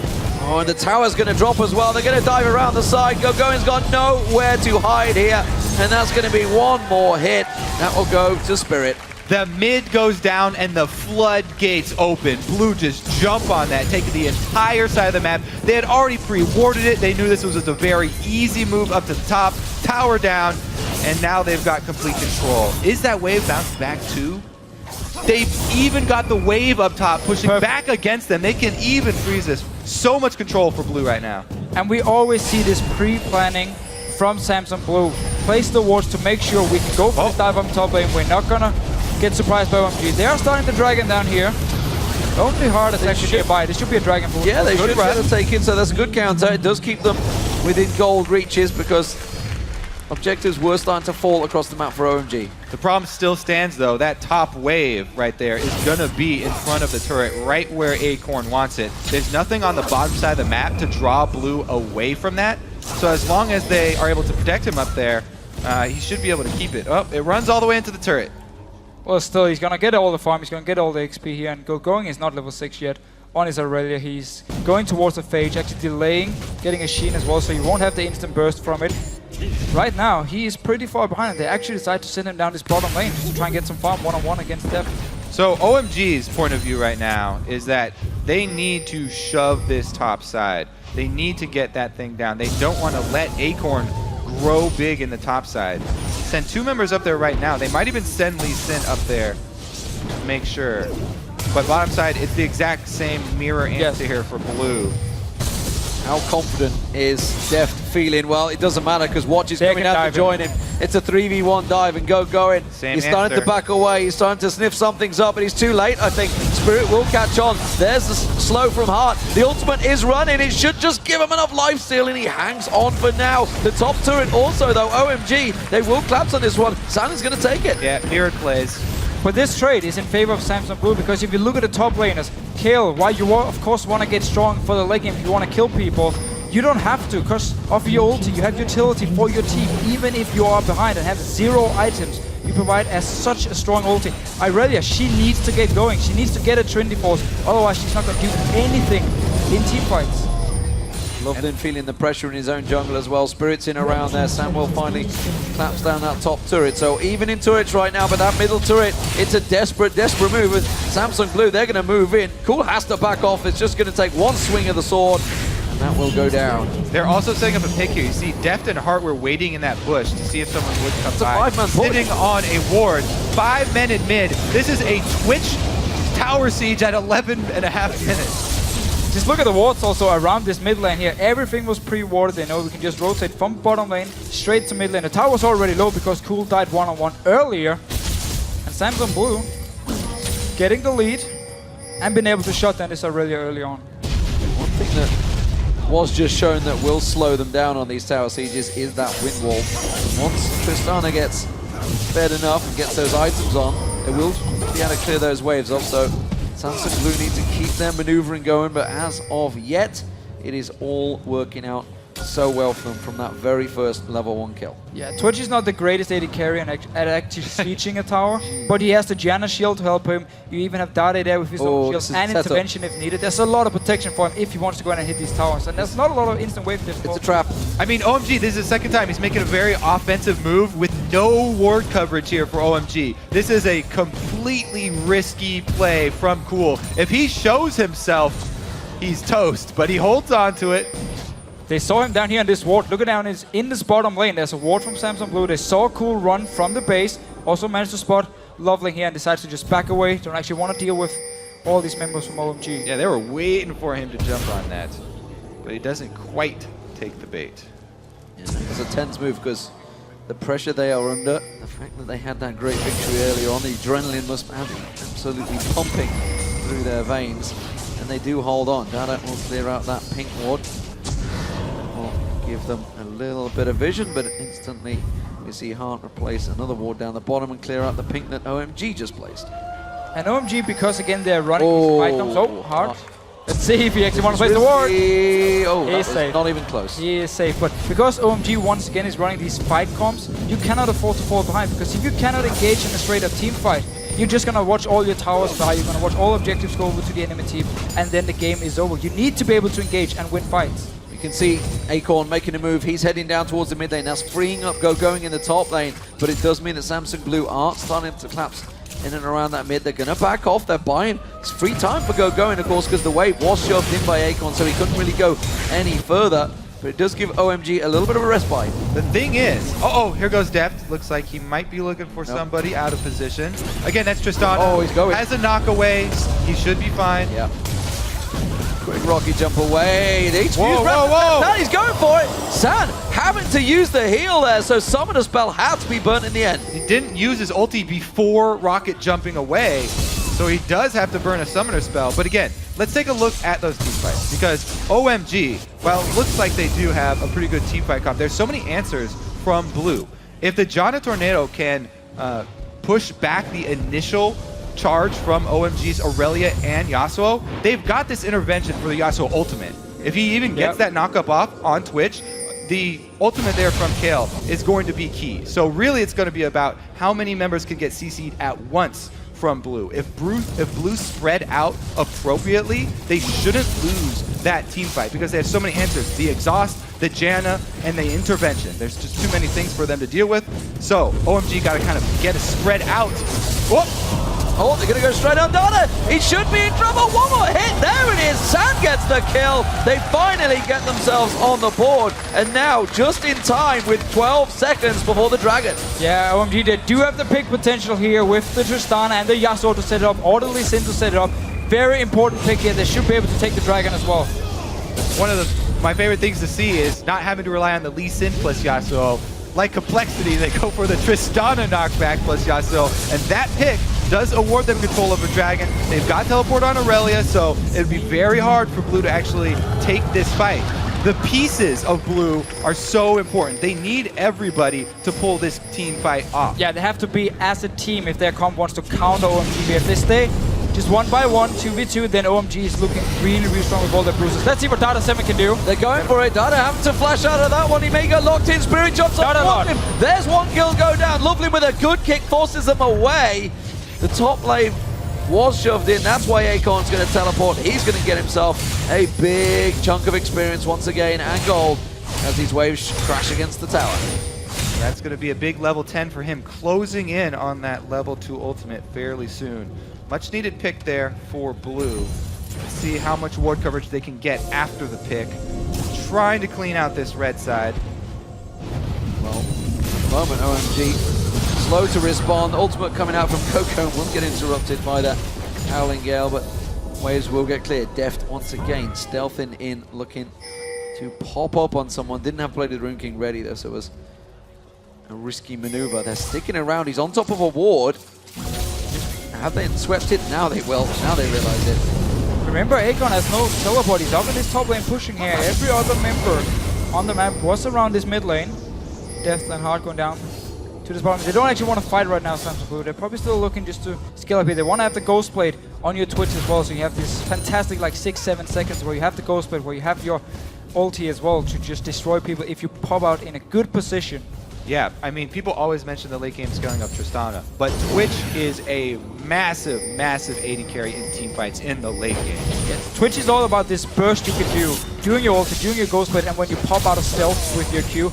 Oh, and the tower's going to drop as well. They're going to dive around the side. GoGoing's got nowhere to hide here, and that's going to be one more hit. That will go to Spirit. The mid goes down and the floodgates open. Blue just jump on that, taking the entire side of the map. They had already pre-warded it. They knew this was a very easy move up to the top, tower down, and now they've got complete control. Is that wave bounced back too? They've even got the wave up top pushing back against them. They can even freeze this. So much control for Blue right now. And we always see this pre-planning from Samsung Blue. Place the wards to make sure we can go for this dive on top lane. We're not gonna get surprised by OMG. They are starting the dragon down here. Only hard is actually nearby. This should be a dragon pool. Yeah, they should be able to take it, so that's a good counter. It does keep them within gold reaches because objectives were starting to fall across the map for OMG. The problem still stands, though. That top wave right there is going to be in front of the turret, right where Acorn wants it. There's nothing on the bottom side of the map to draw Blue away from that. So as long as they are able to protect him up there, he should be able to keep it. Oh, it runs all the way into the turret. Well, still, he's going to get all the farm. He's going to get all the XP here. And going is not level 6 yet on his Aurelia. He's going towards the Phage, actually delaying, getting a Sheen as well, so you won't have the instant burst from it. Right now, he is pretty far behind, and they actually decide to send him down this bottom lane just to try and get some farm one-on-one against Def. So OMG's point of view right now is that they need to shove this top side. They need to get that thing down. They don't want to let Acorn grow big in the top side. Send 2 members up there right now. They might even send Lee Sin up there to make sure. But bottom side, it's the exact same mirror answer here for Blue. How confident is Deft feeling? Well, it doesn't matter because Watch is coming out to join him. It's a 3v1 dive and going. He's starting to back away. He's starting to sniff something's up, but he's too late, I think. Spirit will catch on. There's the slow from Heart. The ultimate is running. It should just give him enough lifesteal, and he hangs on for now. The top turret also, though, OMG, they will collapse on this one. Silent's going to take it. Yeah, mirrored plays. But this trade is in favor of Samsung Blue because if you look at the top laners, Kale, while you of course want to get strong for the late game, if you want to kill people, you don't have to because of your ulti. You have utility for your team. Even if you are behind and have 0 items, you provide as such a strong ulti. Aurelia, she needs to get going. She needs to get a Trinity Force. Otherwise, she's not going to do anything in team fights. Loveland feeling the pressure in his own jungle as well. Spirit's in around there. Samuel finally claps down that top turret. So even in turrets right now, but that middle turret, it's a desperate move. With Samsung Blue, they're going to move in. Cool has to back off. It's just going to take one swing of the sword, and that will go down. They're also setting up a pick here. You see Deft and Heart were waiting in that bush to see if someone would come by. It's a 5-man sitting on a ward. 5 men in mid. This is a Twitch tower siege at 11.5 minutes. Just look at the wards also around this mid lane here. Everything was pre-warded. They know we can just rotate from bottom lane straight to mid lane. The tower was already low because Cool died one-on-one earlier. And Samsung Blue getting the lead and been able to shut down this Aurelia early on. One thing that was just shown that will slow them down on these tower sieges is that wind wall. Once Tristana gets fed enough and gets those items on, they will be able to clear those waves off. So Samsung Blue need to keep their maneuvering going, but as of yet, it is all working out so well for them from that very first level 1 kill. Yeah, Twitch is not the greatest AD carry at actually sieging a tower, but he has the Janna shield to help him. You even have Dade there with his own shield and intervention if needed. There's a lot of protection for him if he wants to go in and hit these towers, and there's not a lot of instant wave difficulty. It's a trap. I mean, OMG, this is the second time he's making a very offensive move with no ward coverage here for OMG. This is a completely risky play from Cool. If he shows himself, he's toast, but he holds on to it. They saw him down here in this ward. Look at down in this bottom lane. There's a ward from Samsung Blue. They saw Cool run from the base. Also managed to spot Loveling here and decides to just back away. Don't actually want to deal with all these members from OMG. Yeah, they were waiting for him to jump on that, but he doesn't quite take the bait. Yeah, it's a tense move because the pressure they are under, the fact that they had that great victory earlier on, the adrenaline must have been absolutely pumping through their veins, and they do hold on. Dada will clear out that pink ward. Give them a little bit of vision, but instantly we see Heart replace another ward down the bottom and clear out the pink that OMG just placed. And OMG, because again they're running these items. Oh, Heart. Let's see if he actually wants to place the ward. Oh, he is safe. Not even close. He is safe, but because OMG once again is running these fight comps, you cannot afford to fall behind, because if you cannot engage in a straight up team fight, you're just gonna watch all your towers die, you're gonna watch all objectives go over to the enemy team, and then the game is over. You need to be able to engage and win fights. You can see Acorn making a move. He's heading down towards the mid lane. That's freeing up going in the top lane, but it does mean that Samsung Blue are starting to collapse in and around that mid. They're going to back off. They're buying. It's free time for going, of course, because the wave was shoved in by Acorn, so he couldn't really go any further. But it does give OMG a little bit of a respite. The thing is, here goes Deft. Looks like he might be looking for somebody out of position. Again, that's Tristana. Oh, he's going. Has a knock away. He should be fine. Yeah. Quick rocket jump away. The HQ Whoa, whoa, whoa! Now he's going for it. San having to use the heal there, so Summoner Spell had to be burnt in the end. He didn't use his ulti before rocket jumping away, so he does have to burn a Summoner Spell. But again, let's take a look at those team fights, because OMG, while it looks like they do have a pretty good team fight comp, there's so many answers from Blue. If the Jana Tornado can push back the initial charge from OMG's Aurelia and Yasuo, they've got this intervention for the Yasuo ultimate. If he even gets that knock-up off on Twitch, the ultimate there from Kale is going to be key. So really it's going to be about how many members can get CC'd at once from Blue. If Blue spread out appropriately, they shouldn't lose that team fight because they have so many answers. The exhaust, the Janna, and the intervention. There's just too many things for them to deal with. So OMG got to kind of get it spread out. Whoop. Oh, they're going to go straight on Donna. He should be in trouble. One more hit. There it is. San gets the kill. They finally get themselves on the board. And now, just in time, with 12 seconds before the Dragon. Yeah, OMG, they do have the pick potential here with the Tristana and the Yasuo to set it up, or the Lee Sin to set it up. Very important pick here. They should be able to take the Dragon as well. One of my favorite things to see is not having to rely on the Lee Sin plus Yasuo. Like Complexity, they go for the Tristana knockback plus Yasuo, and that pick does award them control over Dragon. They've got teleport on Aurelia, so it'd be very hard for Blue to actually take this fight. The pieces of Blue are so important. They need everybody to pull this team fight off. Yeah, they have to be as a team if their comp wants to counter OMG. If they stay just 1v1, 2v2, then OMG is looking really, really strong with all their bruises. Let's see what Dada 7 can do. They're going for it. Dada having to flash out of that one. He may get locked in. Spirit jumps on him. There's one kill go down. Lovely with a good kick forces them away. The top lane was shoved in. That's why Acorn's going to teleport. He's going to get himself a big chunk of experience once again and gold as these waves crash against the tower. That's going to be a big level 10 for him, closing in on that level 2 ultimate fairly soon. Much needed pick there for Blue. Let's see how much ward coverage they can get after the pick. Trying to clean out this red side. Well, at the moment, OMG slow to respond. Ultimate coming out from Coco won't get interrupted by that Howling Gale, but waves will get cleared. Deft once again, stealthing in, looking to pop up on someone. Didn't have Bladed Rune King ready though, so it was a risky maneuver. They're sticking around. He's on top of a ward. Have they swept it? Now they will. Now they realize it. Remember, Acorn has no teleport. He's up in this top lane pushing here. Every other member on the map was around this mid lane. Death and Heart going down to this bottom. They don't actually want to fight right now, Samsung Blue. They're probably still looking just to scale up here. They want to have the Ghost Blade on your Twitch as well, so you have this fantastic like 6-7 seconds where you have the Ghost Blade, where you have your ulti as well to just destroy people if you pop out in a good position. Yeah, I mean, people always mention the late game scaling up Tristana, but Twitch is a massive, massive AD carry in team fights in the late game. Yes. Twitch is all about this burst you can do during your ulti, during your Ghost Blade, and when you pop out of stealth with your Q,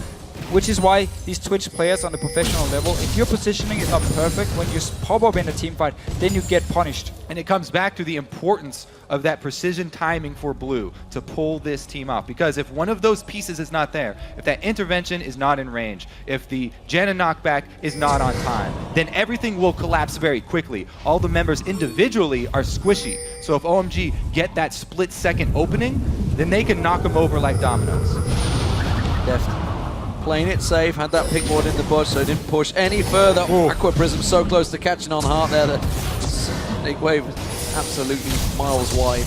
which is why these Twitch players on the professional level, if your positioning is not perfect, when you pop up in a team fight, then you get punished. And it comes back to the importance of that precision timing for Blue to pull this team off. Because if one of those pieces is not there, if that intervention is not in range, if the Janna knockback is not on time, then everything will collapse very quickly. All the members individually are squishy. So if OMG get that split-second opening, then they can knock them over like dominoes. Deft playing it safe, had that pick ward in the bush, so didn't push any further. Aqua Prism so close to catching on Heart there that Snake Wave was absolutely miles wide.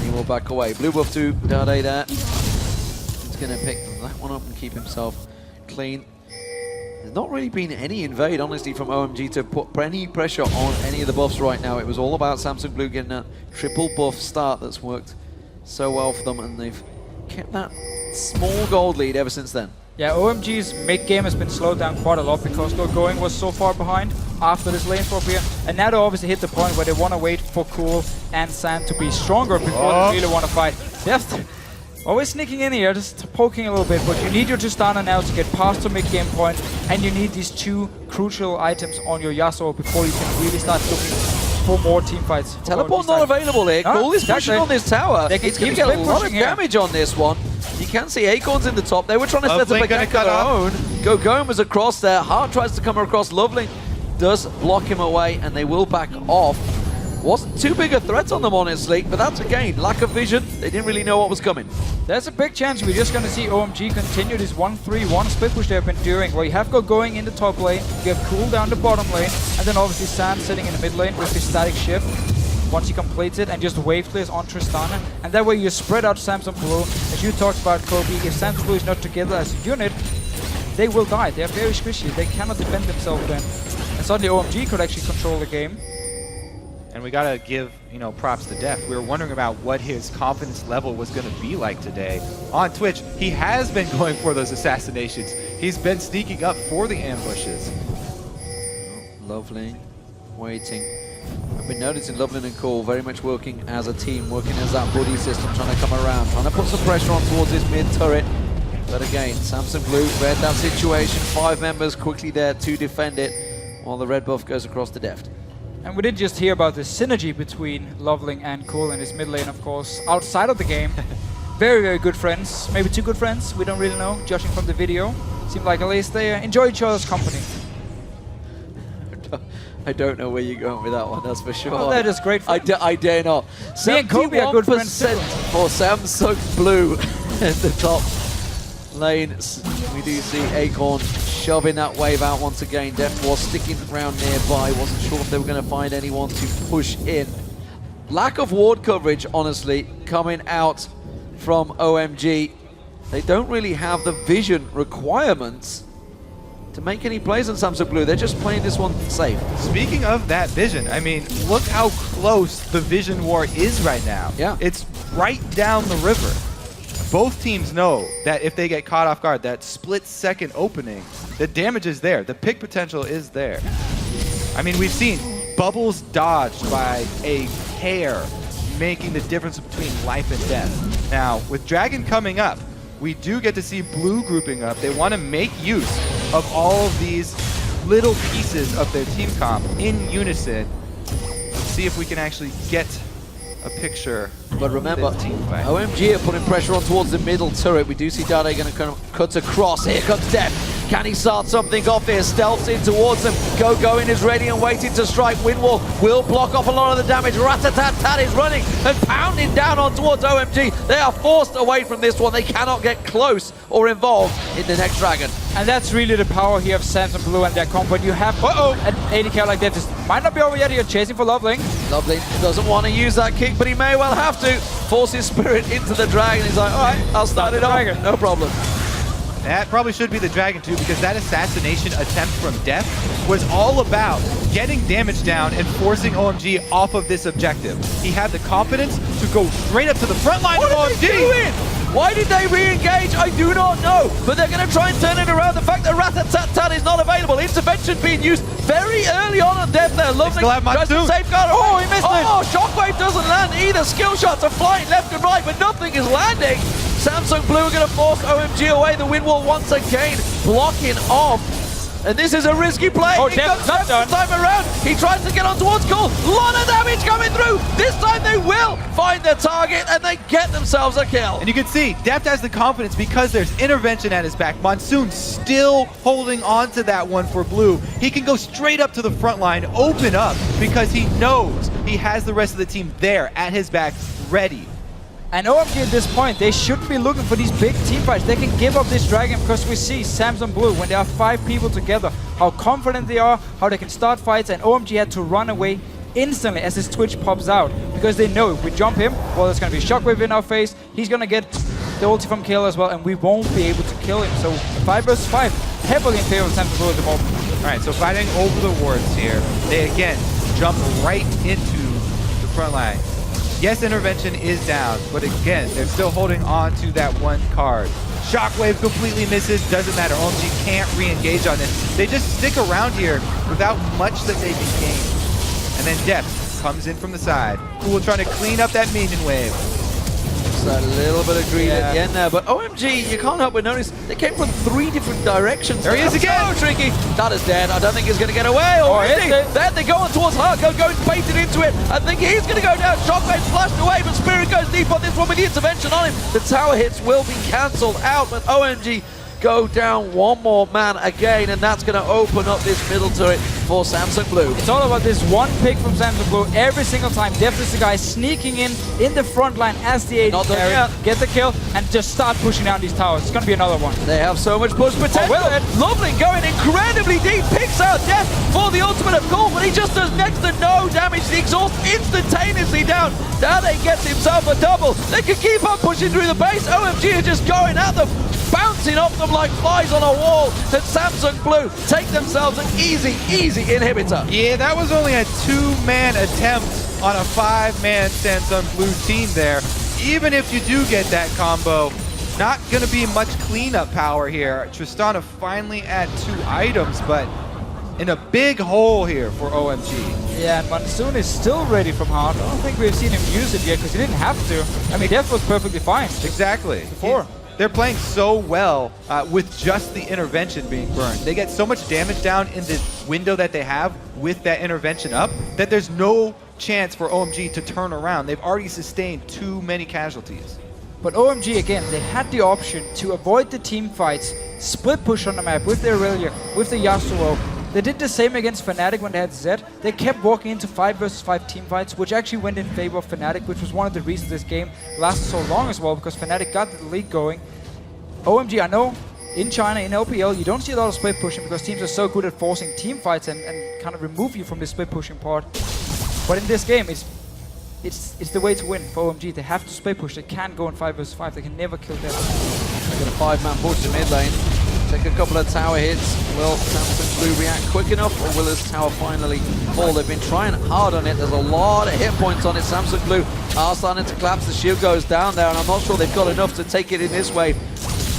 He will back away. Blue buff to Dade there. He's going to pick that one up and keep himself clean. There's not really been any invade, honestly, from OMG to put any pressure on any of the buffs right now. It was all about Samsung Blue getting that triple buff start that's worked so well for them, and they've kept that small gold lead ever since then. Yeah, OMG's mid-game has been slowed down quite a lot because their going was so far behind after this lane swap here. And now they obviously hit the point where they want to wait for Cool and San to be stronger before they really want to fight. Deft always sneaking in here, just poking a little bit, but you need your Tristana now to get past the mid-game point, and you need these two crucial items on your Yasuo before you can really start looking for more team fights. Teleport not available here. Cool is pushing on this tower. He's going to get a lot of damage on this one. You can see Acorns in the top. They were trying to set up a gank of their own. Go was across there. Heart tries to come across. Lovelink does block him away, and they will back off. Wasn't too big a threat on them, honestly, but that's again, lack of vision. They didn't really know what was coming. There's a big chance we're just going to see OMG continue this 1-3-1 split push they've been doing, where you have Go going in the top lane, you have Cool down the bottom lane, and then obviously Sam sitting in the mid lane with his static shift once he completes it, and just wave clears on Tristana. And that way you spread out Samsung Blue. As you talked about, Kobe, if Samsung Blue is not together as a unit, they will die. They are very squishy. They cannot defend themselves then. And suddenly OMG could actually control the game. And we gotta give, props to Def. We were wondering about what his confidence level was gonna be like today. On Twitch, he has been going for those assassinations. He's been sneaking up for the ambushes. Lovely, waiting. I've been noticing Loveland and Cole very much working as a team, working as that buddy system, trying to come around, trying to put some pressure on towards this mid turret. But again, Samsung Blue read that situation. 5 members quickly there to defend it, while the red buff goes across the Deft. And we did just hear about the synergy between Loveling and Cool in his mid lane, of course, outside of the game. Very, very good friends. Maybe too good friends, we don't really know, judging from the video. Seemed like at least they enjoy each other's company. I don't know where you're going with that one, that's for sure. Oh, that is great fun. I dare not. Me and Kobe are good friends too. For Samsung Blue in the top lane. We do see Acorn shoving that wave out once again. Def was sticking around nearby, wasn't sure if they were going to find anyone to push in. Lack of ward coverage, honestly, coming out from OMG. They don't really have the vision requirements to make any plays on Samsung Blue. They're just playing this one safe. Speaking of that vision, I mean, look how close the vision war is right now. Yeah. It's right down the river. Both teams know that if they get caught off guard, that split-second opening, the damage is there. The pick potential is there. I mean, we've seen bubbles dodged by a hair, making the difference between life and death. Now, with Dragon coming up, we do get to see Blue grouping up. They want to make use of all of these little pieces of their team comp in unison. See if we can actually get a picture. But remember, OMG are putting pressure on towards the middle turret. We do see Dade going to kind of cut across. Here comes Def. Can he start something off here? Stealths in towards them. Going is ready and waiting to strike. Windwall will block off a lot of the damage. Ratatat is running and pounding down on towards OMG. They are forced away from this one. They cannot get close or involved in the next Dragon. And that's really the power here of Samsung Blue and their comp. When you have an 80k like that, this might not be over yet. You're chasing for Loveling. Loveling doesn't want to use that kick, but he may well have to. Force his spirit into the Dragon. He's like, all right, I'll start it off. No problem. That probably should be the Dragon too, because that assassination attempt from Def was all about getting damage down and forcing OMG off of this objective. He had the confidence to go straight up to the front line of OMG. Why did they re-engage? I do not know. But they're going to try and turn it around. The fact that Ratatat is not available. Intervention being used very early on Def there. Lovely tries to safeguard. Oh, he missed it. Oh, Shockwave doesn't land either. Skill shots are flying left and right, but nothing is landing. Samsung Blue are going to force OMG away. The wind wall once again blocking off. And this is a risky play. Oh, he comes back done. this time around. He tries to get on towards Cole. Lot of damage coming through. This time they will find their target and they get themselves a kill. And you can see Deft has the confidence because there's intervention at his back. Monsoon still holding on to that one for Blue. He can go straight up to the front line, open up, because he knows he has the rest of the team there at his back, ready. And OMG at this point, they shouldn't be looking for these big team fights. They can give up this Dragon because we see Samsung Blue, when there are 5 people together, how confident they are, how they can start fights, and OMG had to run away instantly as his Twitch pops out, because they know if we jump him, well, there's going to be a Shockwave in our face, he's going to get the ulti from Kill as well, and we won't be able to kill him. So 5 versus 5, heavily in favor of Samsung Blue at the moment. All right, so fighting over the wards here. They again jump right into the front line. Yes, intervention is down, but again, they're still holding on to that one card. Shockwave completely misses, doesn't matter. OMG can't re-engage on this. They just stick around here without much that they can gain. And then Def comes in from the side. Cool trying to clean up that minion wave. Just a little bit of greed at the end there, but OMG, you can't help but notice they came from 3 different directions. There he is again! So tricky. That is dead. I don't think he's going to get away. Or is he? There they go on towards Harko, going baited into it. I think he's going to go down. Shockwave flashed away, but Spirit goes deep on this one with the intervention on him. The tower hits will be cancelled out, but OMG go down one more man again, and that's going to open up this middle turret. for Samsung Blue. It's all about this one pick from Samsung Blue every single time. Def is the guy sneaking in the front line as the AD carry, get the kill, and just start pushing down these towers. It's going to be another one. They have so much push potential. Lovely going incredibly deep. Picks out Def for the ultimate of course, but he just does next to no damage. The exhaust instantaneously down. Dade gets himself a double. They can keep on pushing through the base. OMG are just going at them, bouncing off them like flies on a wall. And Samsung Blue take themselves an easy inhibitor. Yeah, that was only a 2-man attempt on a 5-man Samsung Blue team there. Even if you do get that combo, not going to be much cleanup power here. Tristana finally add 2 items, but in a big hole here for OMG. Yeah, and Monsoon is still ready from hard. I don't think we've seen him use it yet because he didn't have to. I mean, Def was perfectly fine. Exactly. Before. They're playing so well with just the intervention being burned. They get so much damage down in the window that they have with that intervention up that there's no chance for OMG to turn around. They've already sustained too many casualties. But OMG, again, they had the option to avoid the team fights, split push on the map with the Aurelia, with the Yasuo. They did the same against Fnatic when they had Zed. They kept walking into 5 versus 5 team fights, which actually went in favor of Fnatic, which was one of the reasons this game lasted so long as well, because Fnatic got the lead going. OMG, I know, in China, in LPL, you don't see a lot of split pushing because teams are so good at forcing team fights and kind of remove you from the split pushing part. But in this game, it's the way to win for OMG. They have to split push. They can't go in 5 versus 5. They can never kill them. They got a 5-man push to mid lane. Take a couple of tower hits. Will Samsung Blue react quick enough, or will his tower finally fall? They've been trying hard on it. There's a lot of hit points on it. Samsung Blue are starting to collapse. The shield goes down there, and I'm not sure they've got enough to take it in this wave.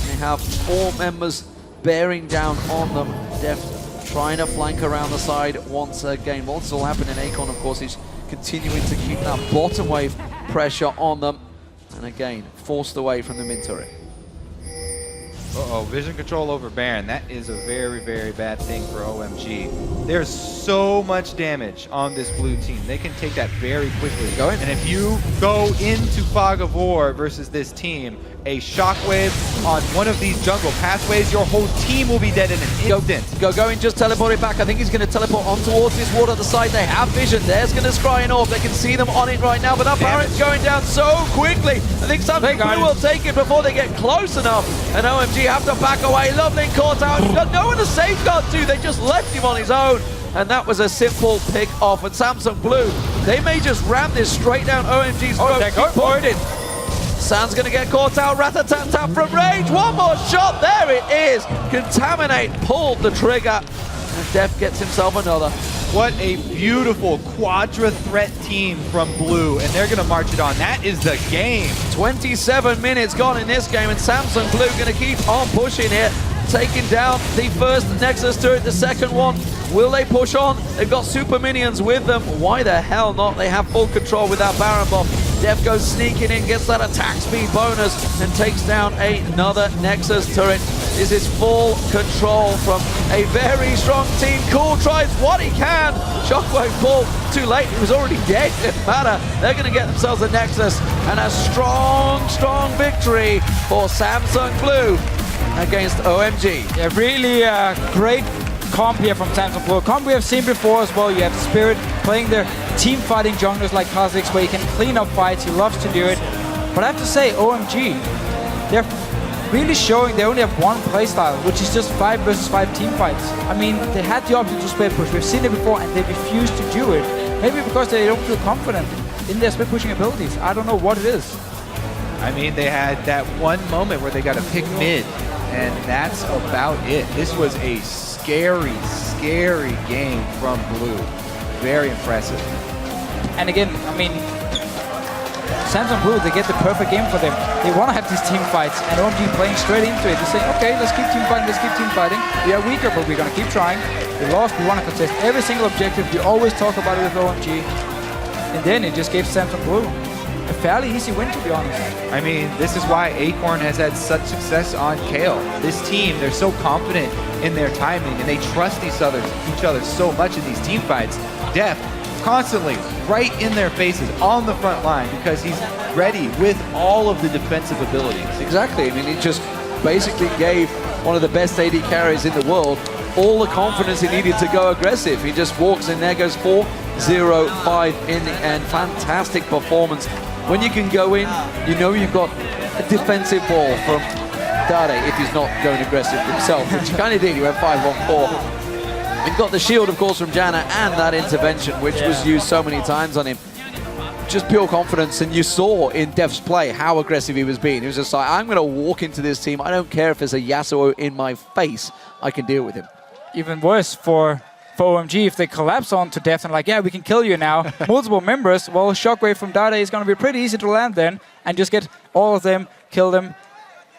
They have 4 members bearing down on them. Def trying to flank around the side once again. Well, this is all happening. Acorn, of course, is continuing to keep that bottom wave pressure on them. And again, forced away from the mid turret. Uh-oh, vision control over Baron. That is a very, very bad thing for OMG. There's so much damage on this blue team. They can take that very quickly. And if you go into Fog of War versus this team, a shockwave on one of these jungle pathways, your whole team will be dead in an instant. Going, just teleport it back. I think he's going to teleport on towards this ward at the side. They have vision. There's going to scry an orb. They can see them on it right now, but that Baron's going down so quickly. I think Samsung Blue will take it before they get close enough. And OMG have to back away. Lovely caught out. Got no one to safeguard to. They just left him on his own. And that was a simple pick off. And Samsung Blue, they may just ram this straight down OMG's throat. Keep pointing. San's going to get caught out. Rat-a-tat-tat from range. One more shot. There it is. Contaminate pulled the trigger. And Def gets himself another. What a beautiful quadra threat team from Blue. And they're going to march it on. That is the game. 27 minutes gone in this game. And Samsung Blue going to keep on pushing it. Taking down the first Nexus turret, the second one. Will they push on? They've got super minions with them. Why the hell not? They have full control with that Baron buff. Def goes sneaking in, gets that attack speed bonus, and takes down another Nexus turret. This is full control from a very strong team. Cool tries what he can. Shockwave pull, too late. He was already dead. It didn't matter. They're going to get themselves a Nexus, and a strong victory for Samsung Blue against OMG. Yeah, really great comp here from Samsung Blue. Comp we have seen before as well. You have Spirit playing their team fighting junglers like Kha'Zix, where he can clean up fights. He loves to do it. But I have to say, OMG, they're really showing they only have one playstyle, which is just 5 versus 5 team fights. I mean, they had the option to split push. We've seen it before, and they refused to do it. Maybe because they don't feel confident in their split pushing abilities. I don't know what it is. I mean, they had that one moment where they got to pick mid, and that's about it. This was a scary game from Blue. Very impressive. And again, I mean, Samsung Blue, they get the perfect game for them. They want to have these team fights, and OMG playing straight into it. They're saying, okay, let's keep team fighting. We are weaker, but we're going to keep trying. We lost, we want to contest every single objective. We always talk about it with OMG. And then it just gave Samsung Blue a fairly easy win, to be honest. I mean, this is why Acorn has had such success on Kale. This team, they're so confident in their timing, and they trust each other so much in these team fights. Def constantly right in their faces on the front line because he's ready with all of the defensive abilities. Exactly. I mean, he just basically gave one of the best AD carries in the world all the confidence he needed to go aggressive. He just walks in there, goes 4-0-5 in the end. Fantastic performance. When you can go in, you know you've got a defensive ball from Dade if he's not going aggressive himself, which he kind of did. He went 5-1-4. And got the shield, of course, from Janna and that intervention, which was used so many times on him. Just pure confidence, and you saw in Def's play how aggressive he was being. He was just like, I'm going to walk into this team. I don't care if there's a Yasuo in my face. I can deal with him. Even worse for OMG, if they collapse onto Def and like, yeah, we can kill you now, multiple members, well, Shockwave from Dade is going to be pretty easy to land then, and just get all of them, kill them.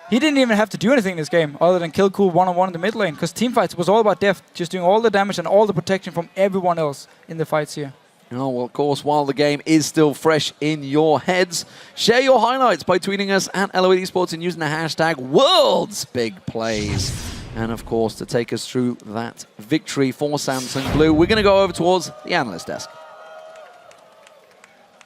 He didn't even have to do anything in this game other than kill cool one-on-one in the mid lane, because teamfights was all about Def, just doing all the damage and all the protection from everyone else in the fights here. Oh, well, of course, while the game is still fresh in your heads, share your highlights by tweeting us at LOE Esports and using the hashtag #WorldsBigPlays. And, of course, to take us through that victory for Samsung Blue, we're going to go over towards the analyst desk.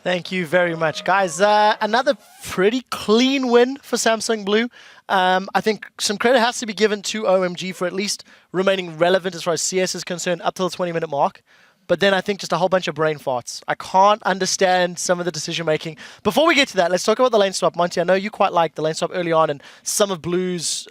Thank you very much, guys. Another pretty clean win for Samsung Blue. I think some credit has to be given to OMG for at least remaining relevant as far as CS is concerned up till the 20-minute mark. But then I think just a whole bunch of brain farts. I can't understand some of the decision-making. Before we get to that, let's talk about the lane swap. Monty, I know you quite liked the lane swap early on and some of Blue's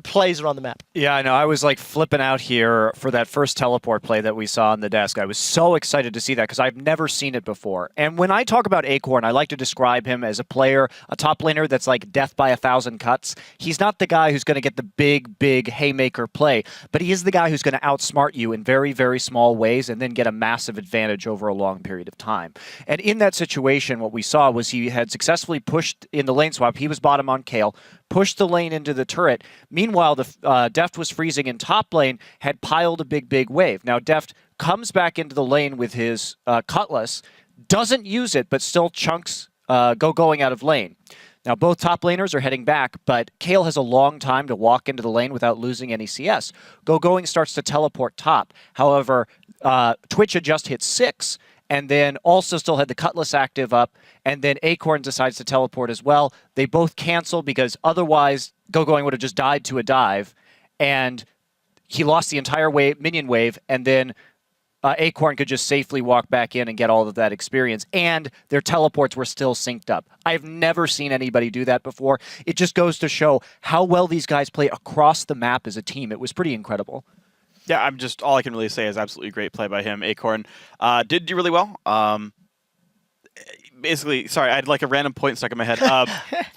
plays around the map. Yeah, I know. I was like flipping out here for that first teleport play that we saw on the desk. I was so excited to see that because I've never seen it before. And when I talk about Acorn, I like to describe him as a player, a top laner that's like death by 1,000 cuts. He's not the guy who's going to get the big haymaker play, but he is the guy who's going to outsmart you in very, very small ways and then get a massive advantage over a long period of time. And in that situation, what we saw was he had successfully pushed in the lane swap. He was bottom on Kayle, pushed the lane into the turret. Meanwhile, the Deft was freezing in top lane, had piled a big wave. Now, Deft comes back into the lane with his cutlass, doesn't use it, but still chunks going out of lane. Now, both top laners are heading back, but Kayle has a long time to walk into the lane without losing any CS. Going starts to teleport top. However, Twitch had just hit 6, and then also still had the Cutlass active up, and then Acorn decides to teleport as well. They both cancel because otherwise Going would have just died to a dive, and he lost the entire minion wave, and then Acorn could just safely walk back in and get all of that experience, and their teleports were still synced up. I've never seen anybody do that before. It just goes to show how well these guys play across the map as a team. It was pretty incredible. Yeah, all I can really say is absolutely great play by him. Acorn did do really well. Basically, sorry, I had like a random point stuck in my head.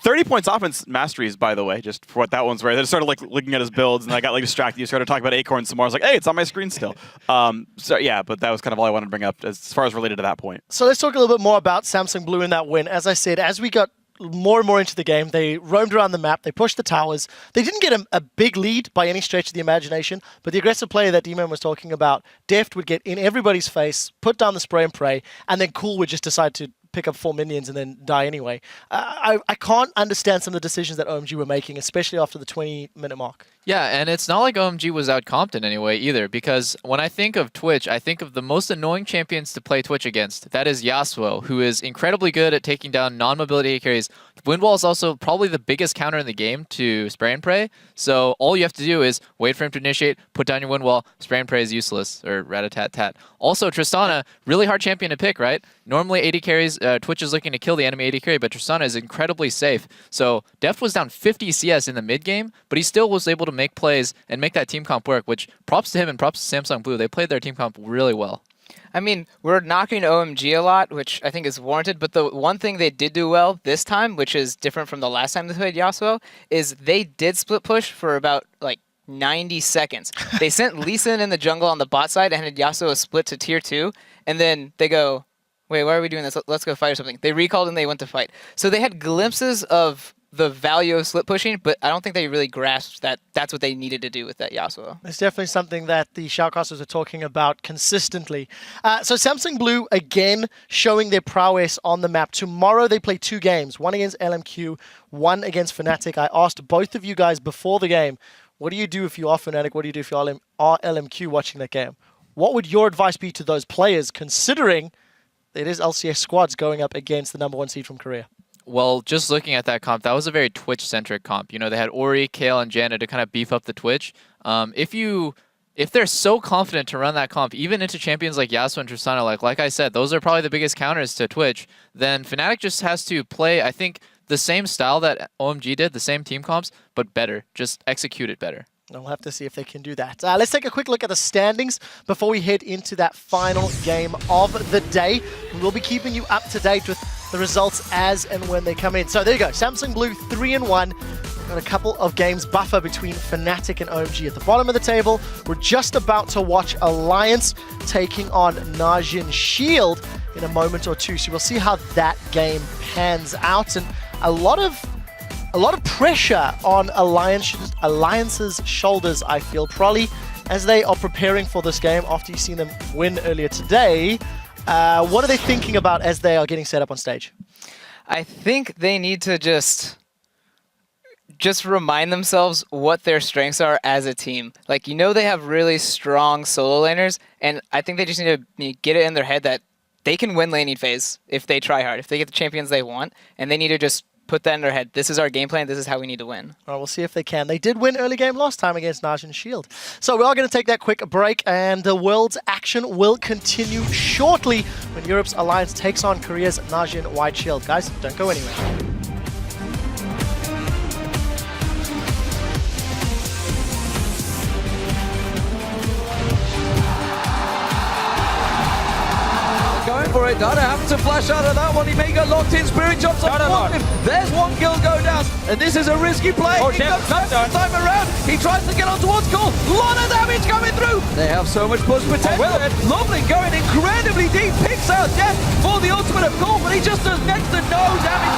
30 points offense masteries, by the way, just for what that one's worth. I just started like looking at his builds, and I got like distracted. You started talking about Acorn some more. I was like, hey, it's on my screen still. So yeah, but that was kind of all I wanted to bring up as far as related to that point. So let's talk a little bit more about Samsung Blue in that win. As I said, as we got more and more into the game, they roamed around the map, they pushed the towers. They didn't get a big lead by any stretch of the imagination, but the aggressive play that D-Man was talking about, Deft would get in everybody's face, put down the spray and pray, and then Cool would just decide to pick up 4 minions and then die anyway. I can't understand some of the decisions that OMG were making, especially after the 20-minute mark. Yeah, and it's not like OMG was out-comped in any way either, because when I think of Twitch, I think of the most annoying champions to play Twitch against. That is Yasuo, who is incredibly good at taking down non-mobility carries. Wind Wall is also probably the biggest counter in the game to spray and pray, so all you have to do is wait for him to initiate, put down your Wind Wall, spray and pray is useless, or rat-a-tat-tat. Also, Tristana, really hard champion to pick, right? Normally 80 carries, Twitch is looking to kill the enemy 80 carry, but Tristana is incredibly safe. So Deft was down 50 CS in the mid-game, but he still was able to make plays and make that team comp work, which props to him and props to Samsung Blue. They played their team comp really well. I mean, we're knocking OMG a lot, which I think is warranted, but the one thing they did do well this time, which is different from the last time they played Yasuo, is they did split push for about, 90 seconds. They sent Lee Sin in the jungle on the bot side and had Yasuo split to tier 2, and then they go, wait, why are we doing this? Let's go fight or something. They recalled and they went to fight. So they had glimpses of the value of split pushing, but I don't think they really grasped that that's what they needed to do with that Yasuo. It's definitely something that the shoutcasters are talking about consistently. So Samsung Blue, again, showing their prowess on the map. Tomorrow they play 2 games, one against LMQ, one against Fnatic. I asked both of you guys before the game, what do you do if you are Fnatic? What do you do if you are LMQ watching that game? What would your advice be to those players, considering it is LCS squads going up against the #1 seed from Korea? Well, just looking at that comp, that was a very Twitch-centric comp. You know, they had Ori, Kayle, and Janna to kind of beef up the Twitch. If you if they're so confident to run that comp, even into champions like Yasuo and Tristana, like I said, those are probably the biggest counters to Twitch, then Fnatic just has to play, I think, the same style that OMG did, the same team comps, but better. Just execute it better. We'll have to see if they can do that. Let's take a quick look at the standings before we head into that final game of the day. We'll be keeping you up to date with the results as and when they come in. So there you go, Samsung Blue 3-1. We've got a couple of games buffer between Fnatic and OMG at the bottom of the table. We're just about to watch Alliance taking on Najin Shield in a moment or two. So we'll see how that game pans out. And a lot of pressure on Alliance's shoulders, I feel, probably as they are preparing for this game after you've seen them win earlier today. What are they thinking about as they are getting set up on stage? I think they need to just remind themselves what their strengths are as a team. Like, you know, they have really strong solo laners, and I think they just need to get it in their head that they can win laning phase if they try hard, if they get the champions they want, and they need to just put that in their head. This is our game plan. This is how we need to win. All right, we'll see if they can. They did win early game last time against Najin Shield. So we are going to take that quick break, and the world's action will continue shortly when Europe's Alliance takes on Korea's Najin White Shield. Guys, don't go anywhere. Going for it, Dada having to flash out of that one. He may get locked in. Spirit jumps on one. There's one kill go down, and this is a risky play. Oh, He comes second time around. He tries to get on towards Cole. Lot of damage coming through. They have so much push potential. Lovely going incredibly deep. Picks out Death for the ultimate of Cole, but he just does next to no damage